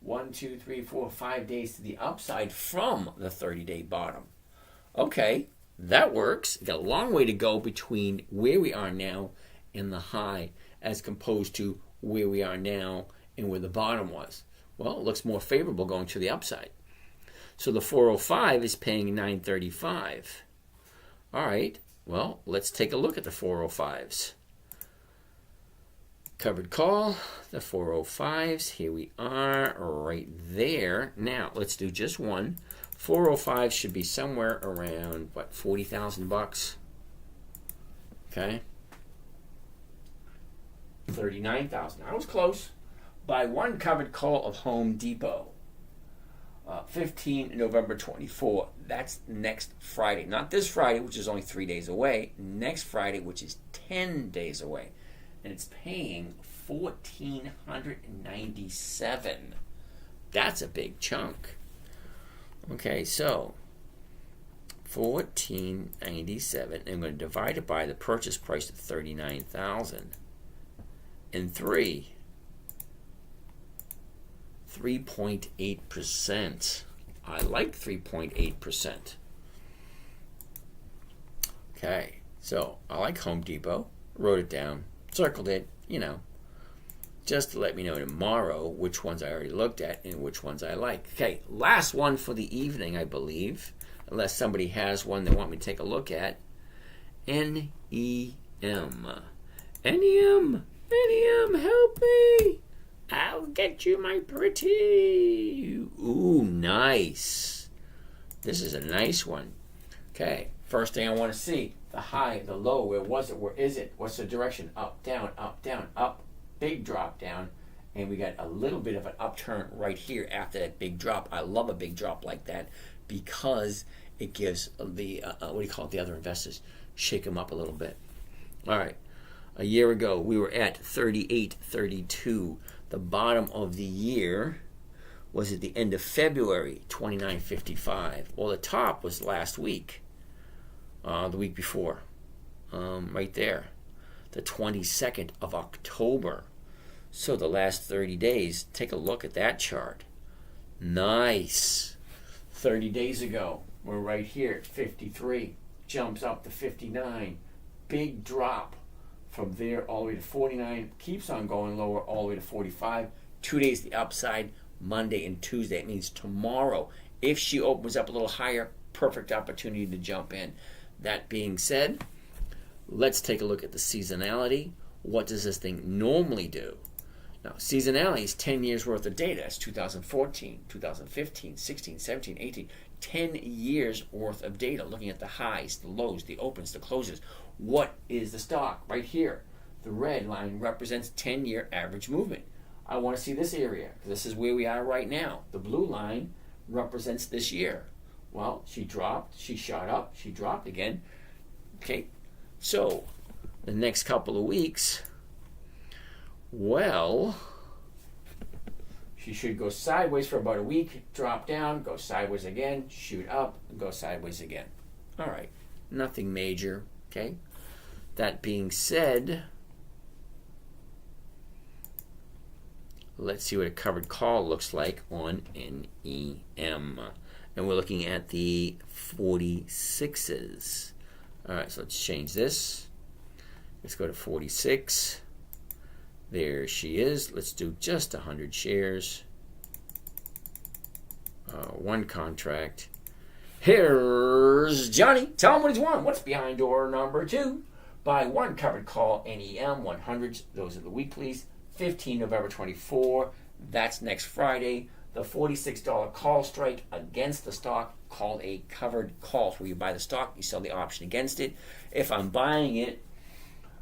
1, 2, 3, 4, 5 days to the upside from the 30-day bottom. Okay, that works. Got a long way to go between where we are now and the high as opposed to where we are now and where the bottom was. Well, it looks more favorable going to the upside. So the 405 is paying 935. All right, well, let's take a look at the 405s. Covered call, the 405s. Here we are, right there. Now, let's do just one. 405 should be somewhere around, what, $40,000? Okay. 39,000. I was close. Buy one covered call of Home Depot. 15 November 24. That's next Friday. Not this Friday, which is only 3 days away. Next Friday, which is 10 days away. And it's paying $1,497. That's a big chunk. Okay, so $1,497. I'm going to divide it by the purchase price of $39,000. And 3.8%. I like 3.8%. Okay, so I like Home Depot. Wrote it down, circled it, just to let me know tomorrow which ones I already looked at and which ones I like. Okay, last one for the evening, I believe, unless somebody has one they want me to take a look at. NEM. NEM, help me. I'll get you, my pretty. Ooh, nice. This is a nice one. Okay, first thing I want to see, the high, the low, where was it, where is it, what's the direction, up, down, up, big drop down, and we got a little bit of an upturn right here after that big drop. I love a big drop like that because it gives the, the other investors, shake them up a little bit. All right, a year ago we were at 38.32. The bottom of the year was at the end of February, 29.55. Well, the top was last week, the week before, right there, the 22nd of October. So the last 30 days, take a look at that chart. Nice. 30 days ago, we're right here at 53, jumps up to 59, big drop. From there all the way to 49, keeps on going lower all the way to 45. 2 days the upside, Monday and Tuesday. It means tomorrow, if she opens up a little higher, perfect opportunity to jump in. That being said, let's take a look at the seasonality. What does this thing normally do? Now, seasonality is 10 years worth of data. That's 2014, 2015, 16, 17, 18. 10 years worth of data, looking at the highs, the lows, the opens, the closes. What is the stock? Right here. The red line represents 10-year average movement. I want to see this area. This is where we are right now. The blue line represents this year. Well, she dropped, she shot up, she dropped again. Okay, so the next couple of weeks, well, she should go sideways for about a week, drop down, go sideways again, shoot up, and go sideways again. All right, nothing major, okay? That being said, let's see what a covered call looks like on NEM. And we're looking at the 46s. All right, so let's change this. Let's go to 46. There she is. Let's do just 100 shares. One contract. Here's Johnny. Tell him what he's won. What's behind door number 2? Buy one covered call NEM 100s. Those are the weeklies. 15 November 24. That's next Friday. The $46 call strike against the stock, called a covered call. So where you buy the stock, you sell the option against it. If I'm buying it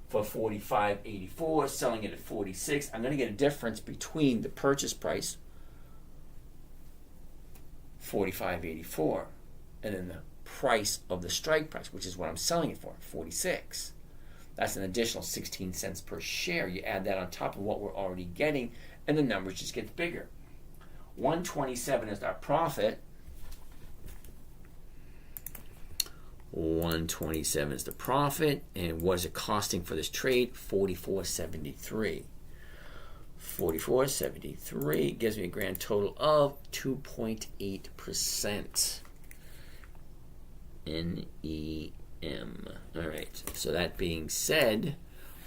for $45.84, selling it at $46, I'm going to get a difference between the purchase price, $45.84, and then the price of the strike price, which is what I'm selling it for, $46. That's an additional 16 cents per share. You add that on top of what we're already getting, and the numbers just get bigger. 127 is our profit. 127 is the profit, and what is it costing for this trade? $44.73. $44.73 gives me a grand total of 2.8%. NEM. All right. So that being said,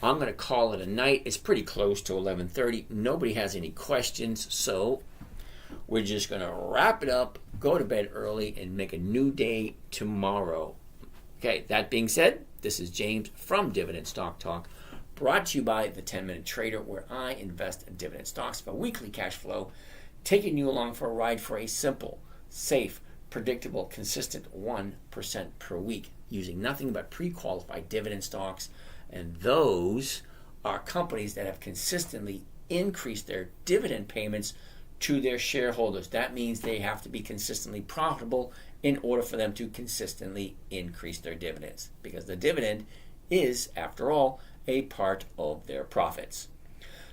I'm going to call it a night. It's pretty close to 11:30. Nobody has any questions, so we're just going to wrap it up, go to bed early, and make a new day tomorrow. Okay, that being said, this is James from Dividend Stock Talk, brought to you by the 10-Minute Trader, where I invest in dividend stocks for weekly cash flow, taking you along for a ride for a simple, safe, predictable, consistent 1% per week, using nothing but pre-qualified dividend stocks. And those are companies that have consistently increased their dividend payments to their shareholders. That means they have to be consistently profitable in order for them to consistently increase their dividends, because the dividend is, after all, a part of their profits.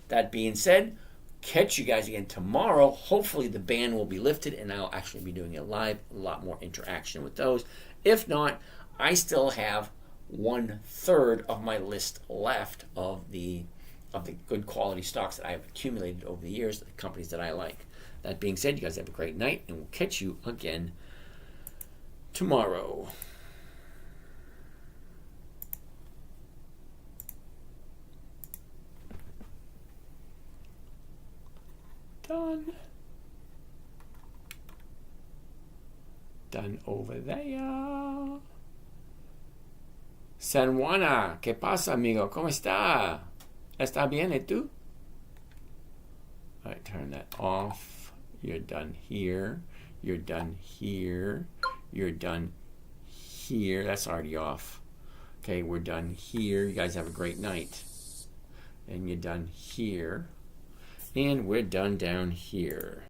That being said, catch you guys again tomorrow. Hopefully the ban will be lifted and I'll actually be doing it live, a lot more interaction with those. If not, I still have 1/3 of my list left of the good quality stocks that I have accumulated over the years, the companies that I like. That being said, you guys have a great night, and we'll catch you again tomorrow. Done. Done over there. San Juana, ¿qué pasa, amigo? ¿Cómo está? ¿Está bien, y tú? All right, turn that off. You're done here. You're done here. You're done here. That's already off. Okay, we're done here. You guys have a great night. And you're done here. And we're done down here.